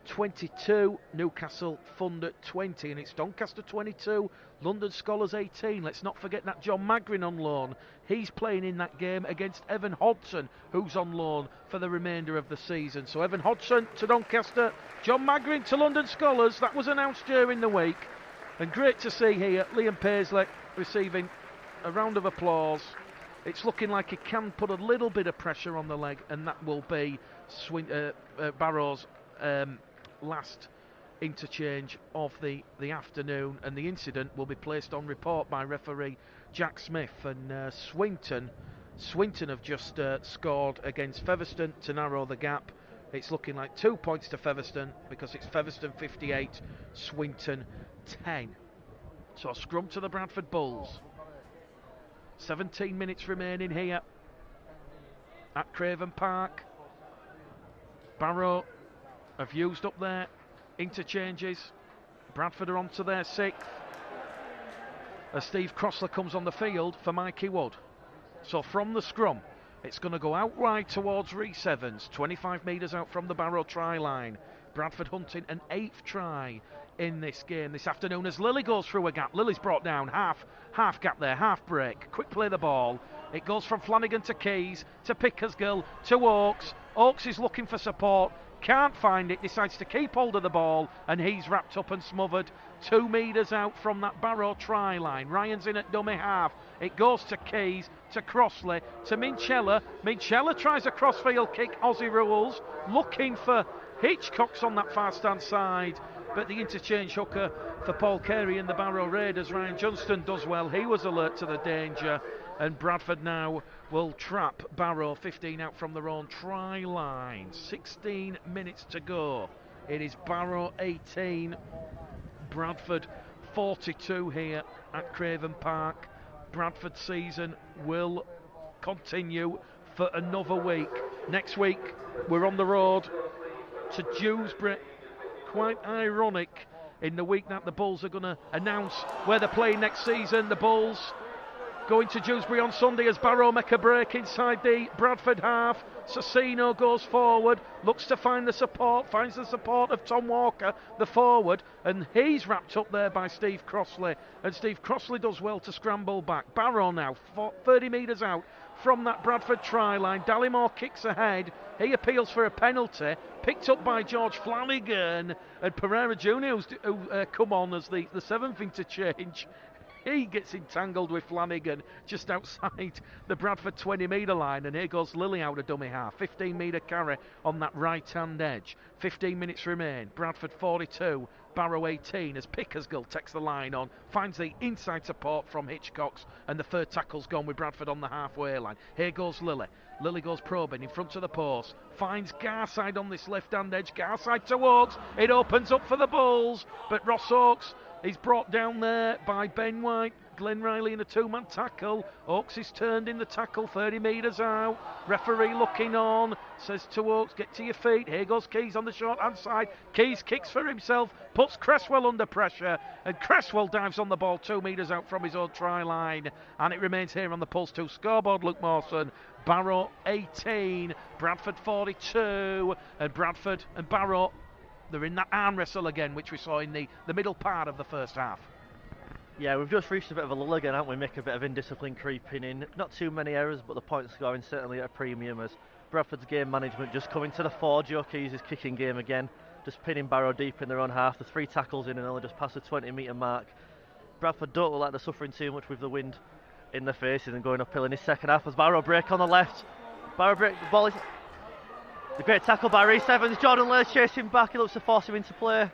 22, Newcastle fund at 20, and it's Doncaster 22, London Scholars 18. Let's not forget that John Magrin on loan. He's playing in that game against Evan Hodson, who's on loan for the remainder of the season. So Evan Hodson to Doncaster, John Magrin to London Scholars. That was announced during the week, and great to see here Liam Paisley receiving a round of applause. It's looking like he can put a little bit of pressure on the leg, and that will be Barrow's last interchange of the afternoon, and the incident will be placed on report by referee Jack Smith. And Swinton have just scored against Featherstone to narrow the gap. It's looking like 2 points to Featherstone, because it's Featherstone 58, Swinton 10. So a scrum to the Bradford Bulls. 17 minutes remaining here at Craven Park. Barrow have used up their interchanges. Bradford are on to their 6th, as Steve Crossler comes on the field for Mikey Wood. So from the scrum, it's going to go out wide towards Rhys Evans, 25 metres out from the Barrow try line. Bradford hunting an 8th try in this game this afternoon, as Lily goes through a gap. Lily's brought down, half gap there, half break, quick play the ball. It goes from Flanagan to Keys, to Pickersgill, to Oakes. Oakes is looking for support, can't find it, decides to keep hold of the ball, and he's wrapped up and smothered 2 metres out from that Barrow try line. Ryan's in at dummy half. It goes to Keys, to Crossley, to Minchella. Minchella tries a crossfield kick, Aussie rules, looking for Hitchcock's on that far stand side, but the interchange hooker for Paul Carey and the Barrow Raiders, Ryan Johnston, does well. He was alert to the danger, and Bradford now will trap Barrow 15 out from their own try line. 16 minutes to go. It is Barrow 18, Bradford 42 here at Craven Park. Bradford season will continue for another week. Next week we're on the road to Dewsbury. Quite ironic, in the week that the Bulls are going to announce where they're playing next season. The Bulls going to Dewsbury on Sunday as Barrow make a break inside the Bradford half. Cecino goes forward, looks to find the support, finds the support of Tom Walker, the forward, and he's wrapped up there by Steve Crossley, and Steve Crossley does well to scramble back. Barrow now 30 metres out from that Bradford try line. Dallimore kicks ahead, he appeals for a penalty, picked up by George Flanagan, and Pereira Jr., who come on as the 7th interchange. He gets entangled with Flanagan just outside the Bradford 20-metre line, and here goes Lily out of dummy half. 15-metre carry on that right-hand edge. 15 minutes remain. Bradford 42, Barrow 18, as Pickersgill takes the line on, finds the inside support from Hitchcock's, and the third tackle's gone with Bradford on the halfway line. Here goes Lily. Lily goes probing in front of the post, finds Garside on this left-hand edge. Garside to Oakes. It opens up for the Bulls, but Ross Oakes is brought down there by Ben White. Glenn Riley in a 2-man tackle. Oakes is turned in the tackle, 30 metres out. Referee looking on, says to Oakes, get to your feet. Here goes Keys on the short hand side. Keys kicks for himself, puts Cresswell under pressure, and Cresswell dives on the ball 2 metres out from his own try line, and it remains here on the Pulse 2 scoreboard. Luke Mawson, Barrow 18, Bradford 42, and Bradford and Barrow, they're in that arm wrestle again, which we saw in the middle part of the first half. Yeah, we've just reached a bit of a lull again, haven't we? Mick, a bit of indiscipline creeping in. Not too many errors, but the point scoring certainly at a premium, as Bradford's game management just coming to the fore. Joe Keys' kicking game again, just pinning Barrow deep in their own half. The 3 tackles in and only just past the 20-metre mark. Bradford don't look like they're suffering too much with the wind in their faces and going uphill in his second half, as Barrow break on the left. Barrow break, the ball is... The great tackle by Rhys Evans. Jordan Lair's chasing back, he looks to force him into play.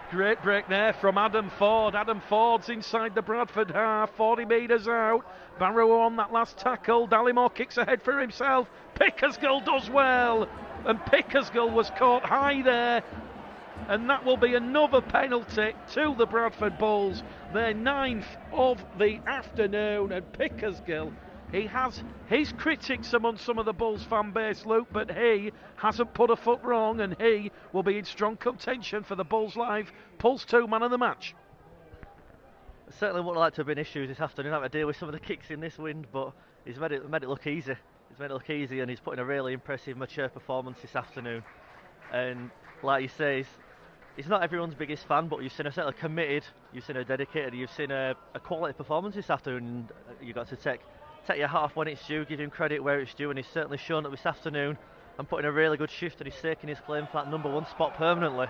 Great break there from Adam Ford. Adam Ford's inside the Bradford half, 40 metres out. Barrow on that last tackle. Dallimore kicks ahead for himself. Pickersgill does well, and Pickersgill was caught high there, and that will be another penalty to the Bradford Bulls, their 9th of the afternoon, and Pickersgill He has his critics among some of the Bulls fan base, Luke, but he hasn't put a foot wrong, and he will be in strong contention for the Bulls Live Pulse 2 Man of the Match. Certainly wouldn't like to have been issues this afternoon, having to deal with some of the kicks in this wind, but he's made it look easy. He's made it look easy, and he's put in a really impressive, mature performance this afternoon. And like you say, he's not everyone's biggest fan, but you've seen a certainly committed, you've seen a dedicated, you've seen a quality performance this afternoon. You've got to take your hat off when it's due, give him credit where it's due, and he's certainly shown it this afternoon and put in a really good shift, and he's taking his claim for that #1 spot permanently.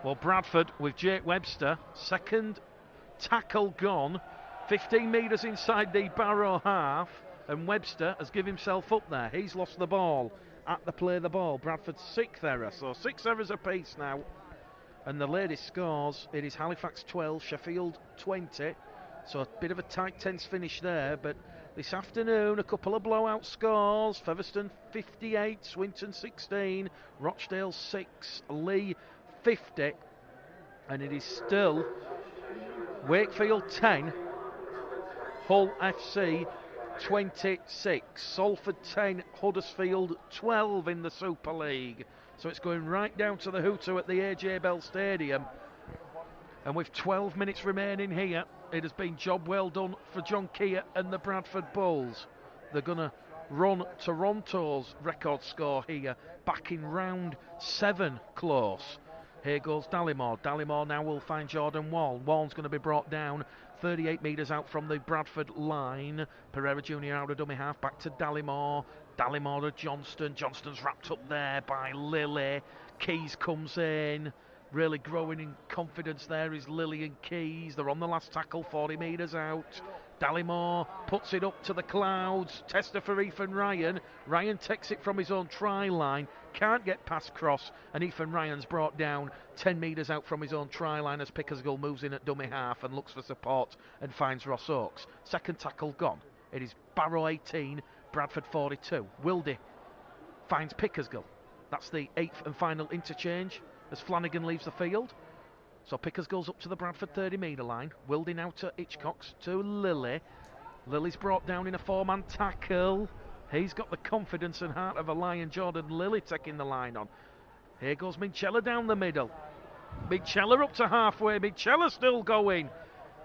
Well, Bradford with Jake Webster, second tackle gone, 15 metres inside the Barrow half, and Webster has given himself up there. He's lost the ball at the play of the ball. Bradford's 6th error, so 6 errors apiece now. And the latest scores, it is Halifax 12, Sheffield 20. So a bit of a tight, tense finish there, but this afternoon a couple of blowout scores. Featherstone 58, Swinton 16, Rochdale 6, Lee 50, and it is still Wakefield 10, Hull FC 26, Salford 10, Huddersfield 12 in the Super League. So it's going right down to the hooter at the AJ Bell Stadium, and with 12 minutes remaining here, it has been job well done for John Keir and the Bradford Bulls. They're going to run Toronto's record score here back in round 7 close. Here goes Dallimore. Dallimore now will find Jordan Wall. Wall's going to be brought down 38 metres out from the Bradford line. Pereira Jr. out of dummy half, back to Dallimore. Dallimore to Johnston. Johnston's wrapped up there by Lilly. Keys comes in. Really growing in confidence there is Lilly and Keys. They're on the last tackle, 40 metres out. Dallimore puts it up to the clouds. Tester for Ethan Ryan. Ryan takes it from his own try line. Can't get past cross, and Ethan Ryan's brought down 10 metres out from his own try line as Pickersgill moves in at dummy half and looks for support and finds Ross Oakes. Second tackle gone. It is Barrow 18, Bradford 42. Wildy finds Pickersgill. That's the 8th and final interchange as Flanagan leaves the field. So Pickersgill's up to the Bradford 30-metre line. Wildy now to Hitchcox, to Lilly. Lily's brought down in a 4-man tackle. He's got the confidence and heart of a lion. Jordan Lilly taking the line on. Here goes Minchella down the middle. Minchella up to halfway. Minchella still going.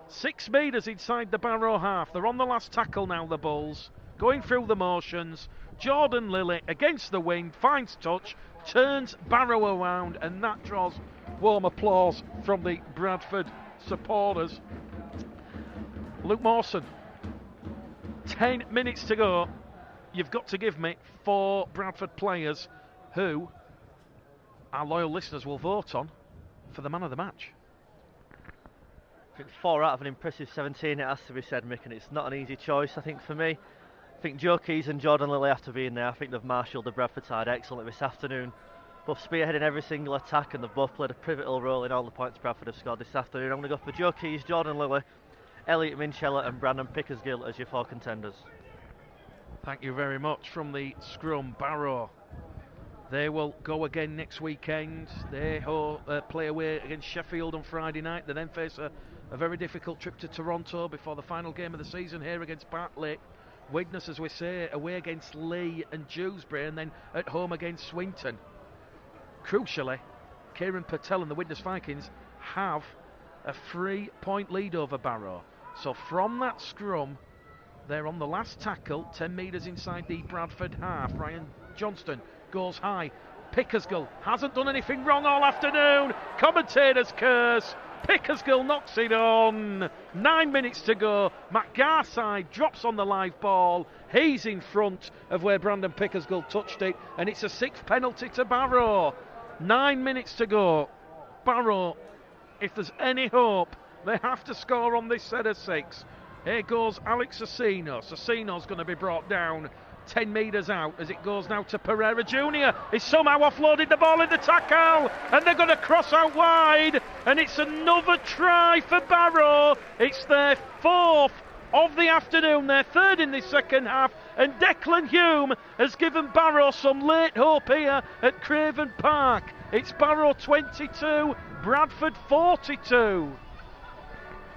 6 metres inside the Barrow half. They're on the last tackle now, the Bulls. Going through the motions. Jordan Lilly against the wing, finds touch, turns Barrow around, and that draws warm applause from the Bradford supporters. Luke Mawson, 10 minutes to go. You've got to give me 4 Bradford players who our loyal listeners will vote on for the man of the match. I think 4 out of an impressive 17, it has to be said, Mick, and it's not an easy choice. I think for me, I think Joe Keys and Jordan Lilly have to be in there. I think they've marshalled the Bradford side excellently this afternoon. Both spearheading every single attack, and they've both played a pivotal role in all the points Bradford have scored this afternoon. I'm going to go for Joe Keys, Jordan Lilly, Elliot Minchella and Brandon Pickersgill as your 4 contenders. Thank you very much. From the scrum, Barrow. They will go again next weekend. They play away against Sheffield on Friday night. They then face a very difficult trip to Toronto before the final game of the season here against Bartlett. Widnes, as we say, away against Lee and Dewsbury, and then at home against Swinton. Crucially, Kieran Patel and the Widnes Vikings have a 3-point lead over Barrow. So from that scrum, they're on the last tackle, 10 metres inside the Bradford half. Ryan Johnston goes high. Pickersgill hasn't done anything wrong all afternoon. Commentators curse. Pickersgill knocks it on. 9 minutes to go. Matt Garside drops on the live ball. He's in front of where Brandon Pickersgill touched it, and it's a 6th penalty to Barrow. 9 minutes to go. Barrow, if there's any hope, they have to score on this set of 6. Here goes Alex Asino. Asino's going to be brought down 10 metres out as it goes now to Pereira Jr. He's somehow offloaded the ball in the tackle, and they're going to cross out wide, and it's another try for Barrow. It's their 4th of the afternoon, their 3rd in the second half, and Declan Hume has given Barrow some late hope here at Craven Park. It's Barrow 22, Bradford 42.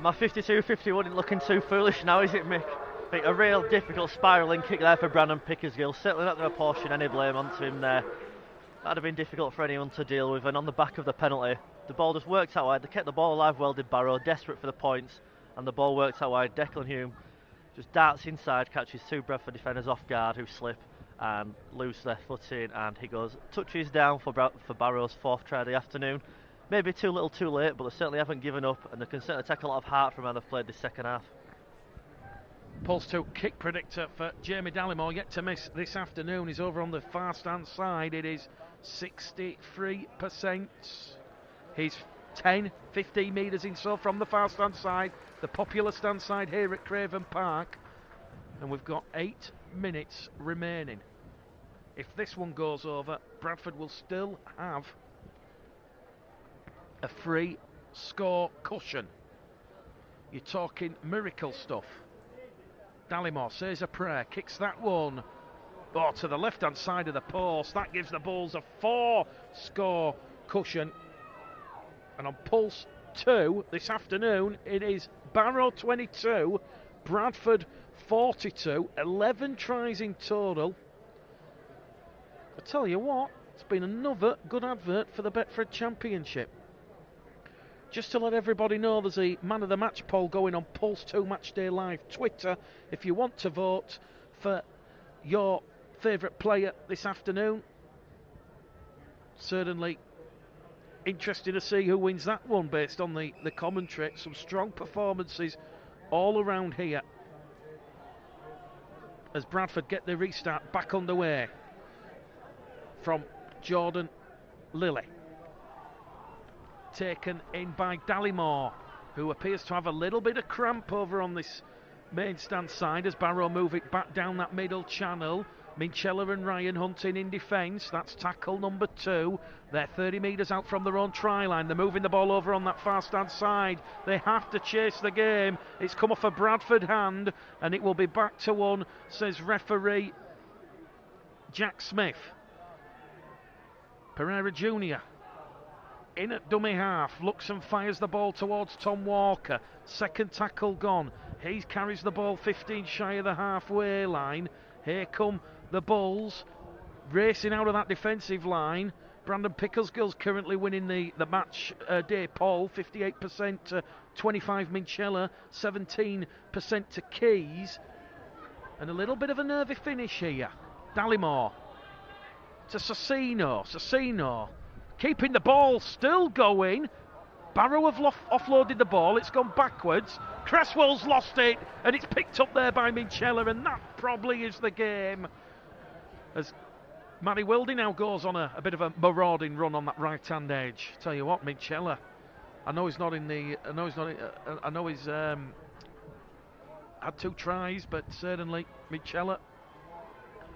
My 52-50 isn't looking too foolish now, is it, Mick? I think a real difficult spiralling kick there for Brandon Pickersgill. Certainly not going to portion any blame onto him there. That'd have been difficult for anyone to deal with, and on the back of the penalty, the ball just worked out wide. They kept the ball alive, well did Barrow, desperate for the points, and the ball worked out wide. Declan Hume just darts inside, catches two Bradford defenders off guard who slip and lose their footing, and he goes touches down for Barrow's fourth try of the afternoon. Maybe too little too late, but they certainly haven't given up, and they can certainly take a lot of heart from how they've played this second half. Pulse 2 kick predictor for Jamie Dallimore, yet to miss this afternoon, is over on the far stand side. It is 63%. He's 10-15 metres in so from the far stand side, the popular stand side here at Craven Park, and we've got 8 minutes remaining. If this one goes over, Bradford will still have a free score cushion. You're talking miracle stuff. Dallimore says a prayer, kicks that one to the left hand side of the post. That gives the Bulls a 4 score cushion. And on Pulse 2 this afternoon, it is Barrow 22, Bradford 42, 11 tries in total. I tell you what, it's been another good advert for the Betfred Championship. Just to let everybody know, there's a man of the match poll going on Pulse 2 Matchday Live Twitter. If you want to vote for your favourite player this afternoon, certainly interested to see who wins that one based on the commentary. Some strong performances all around here as Bradford get the restart back underway from Jordan Lilly. Taken in by Dallimore, who appears to have a little bit of cramp over on this main stand side as Barrow move it back down that middle channel. Minchella and Ryan hunting in defence. That's tackle number 2. They're 30 metres out from their own try line. They're moving the ball over on that far stand side. They have to chase the game. It's come off a Bradford hand, and it will be back to one, says referee Jack Smith. Pereira Jr. in at dummy half, looks and fires the ball towards Tom Walker. Second tackle gone. He carries the ball 15 shy of the halfway line. Here come the Bulls, racing out of that defensive line. Brandon Pickersgill's currently winning the match day poll, 58% to 25 Minchella, 17% to Keys. And a little bit of a nervy finish here. Dallimore to Sassino. Keeping the ball still going. Barrow have offloaded the ball. It's gone backwards. Cresswell's lost it, and it's picked up there by Minchella, and that probably is the game. As Matty Wildy now goes on a bit of a marauding run on that right-hand edge. Tell you what, Minchella, I know he's had 2 tries, but certainly Minchella,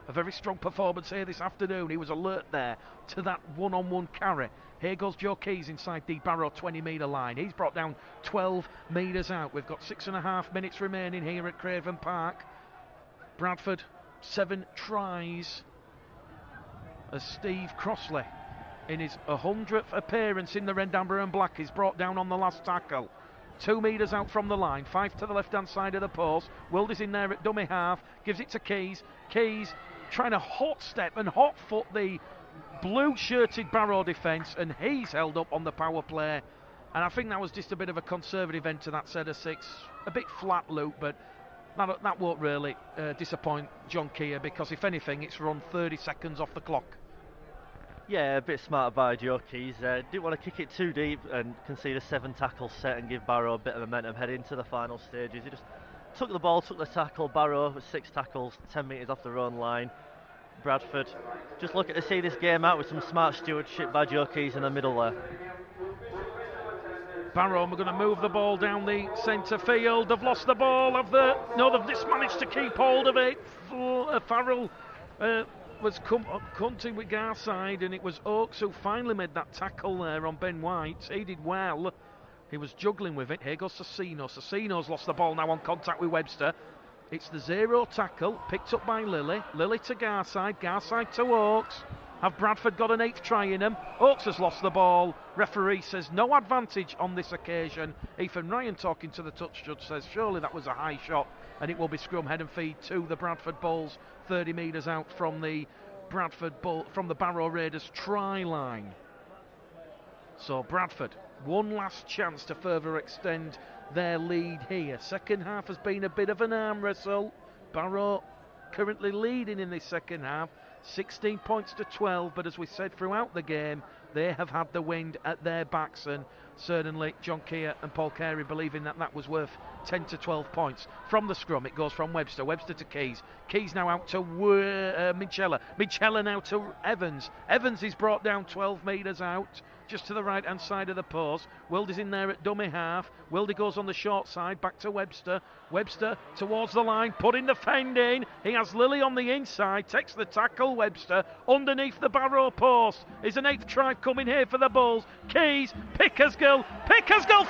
a very strong performance here this afternoon. He was alert there to that one-on-one carry. Here goes Joe Keys inside the Barrow 20-metre line. He's brought down 12 metres out. We've got 6.5 minutes remaining here at Craven Park. Bradford, 7 tries. As Steve Crossley, in his 100th appearance in the red, amber and black, is brought down on the last tackle. 2 metres out from the line, 5 to the left-hand side of the post. Wilder's in there at dummy half, gives it to Keys. Keys trying to hot step and hot foot the blue-shirted Barrow defence, and he's held up on the power play. And I think that was just a bit of a conservative end to that set of 6. A bit flat, Luke, but that won't really disappoint John Keir, because if anything, it's run 30 seconds off the clock. Yeah, a bit smart by Joe Keys. Didn't want to kick it too deep and concede a 7 tackle set and give Barrow a bit of momentum heading into the final stages. He just took the ball, took the tackle. Barrow with 6 tackles, 10 metres off their own line. Bradford just looking to see this game out with some smart stewardship by Joe Keys in the middle there. Barrow are going to move the ball down the centre field. They've lost the ball. They've just managed to keep hold of it. Farrell was hunting with Garside, and it was Oakes who finally made that tackle there on Ben White. He did well. He was juggling with it. Here goes Sassino. Sassino's lost the ball now on contact with Webster. It's the 0 tackle, picked up by Lilly. Lilly to Garside. Garside to Oakes. Have Bradford got an 8th try in them? Oakes has lost the ball. Referee says no advantage on this occasion. Ethan Ryan, talking to the touch judge, says surely that was a high shot, and it will be scrum, head and feed to the Bradford Bulls, 30 metres out from the Barrow Raiders try line. So Bradford, one last chance to further extend their lead here. Second half has been a bit of an arm wrestle. Barrow currently leading in this second half, 16 points to 12, but as we said throughout the game, they have had the wind at their backs, and certainly John Keir and Paul Carey believing that was worth 10 to 12 points. From the scrum, it goes from Webster to Keys. Keys now out to Minchella. Minchella now to Evans. Evans is brought down 12 metres out, just to the right hand side of the post. Wilde's in there at dummy half. Wilde goes on the short side, back to Webster. Webster towards the line, putting the fend in. He has Lilly on the inside, takes the tackle. Webster underneath the Barrow post. Is an 8th try coming here for the Bulls. Keys, Pickersgill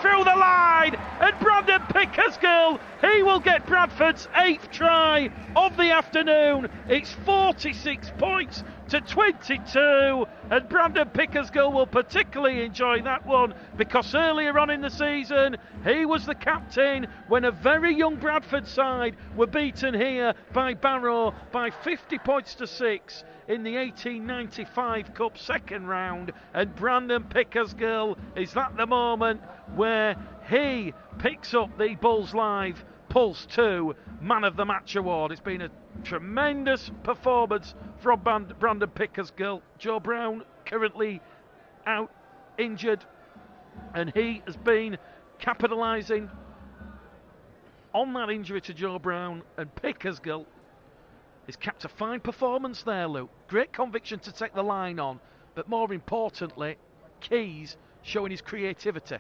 through the line, and Brandon Pickersgill, he will get Bradford's 8th try of the afternoon. It's 46 points to 22, and Brandon Pickersgill will particularly enjoy that one because earlier on in the season he was the captain when a very young Bradford side were beaten here by Barrow by 50 points to 6 in the 1895 Cup second round, and Brandon Pickersgill is at the moment where he picks up the Bulls Live Pulse 2 Man of the Match award. It's been a tremendous performance from Brandon Pickersgill. Joe Brown currently out injured, and he has been capitalising on that injury to Joe Brown, and Pickersgill has kept a fine performance there, Luke. Great conviction to take the line on, but more importantly, Keys showing his creativity.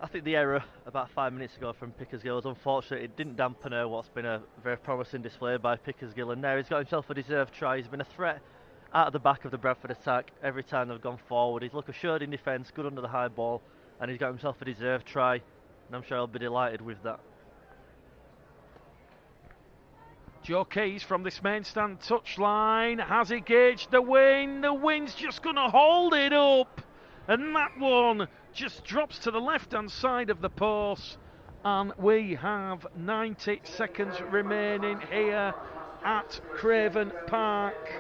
I think the error about 5 minutes ago from Pickersgill was unfortunate. It didn't dampen what's been a very promising display by Pickersgill, and now he's got himself a deserved try. He's been a threat out of the back of the Bradford attack every time they've gone forward. He's looked assured in defence, good under the high ball, and he's got himself a deserved try, and I'm sure he'll be delighted with that. Joe Keys from this main stand touchline. Has he gauged the wind? The wind's just going to hold it up, and that one just drops to the left hand side of the post, and we have 90 seconds remaining here at Craven Park.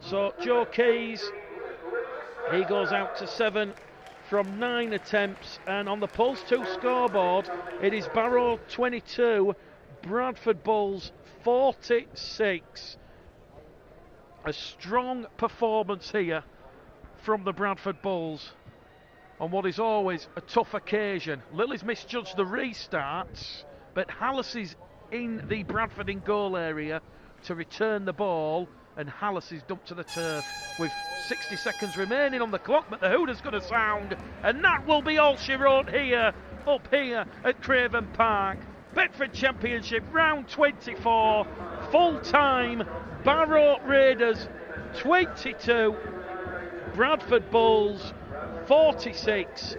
So Joe Keys, he goes out to 7 from 9 attempts, and on the Pulse 2 scoreboard it is Barrow 22, Bradford Bulls 46. A strong performance here from the Bradford Bulls on what is always a tough occasion. Lilly's misjudged the restarts, but Hallis is in the Bradford in goal area to return the ball, and Hallis is dumped to the turf with 60 seconds remaining on the clock, but the hooter's going to sound, and that will be all she wrote here, up here at Craven Park. Betfred Championship round 24, full time, Barrow Raiders 22, Bradford Bulls 46.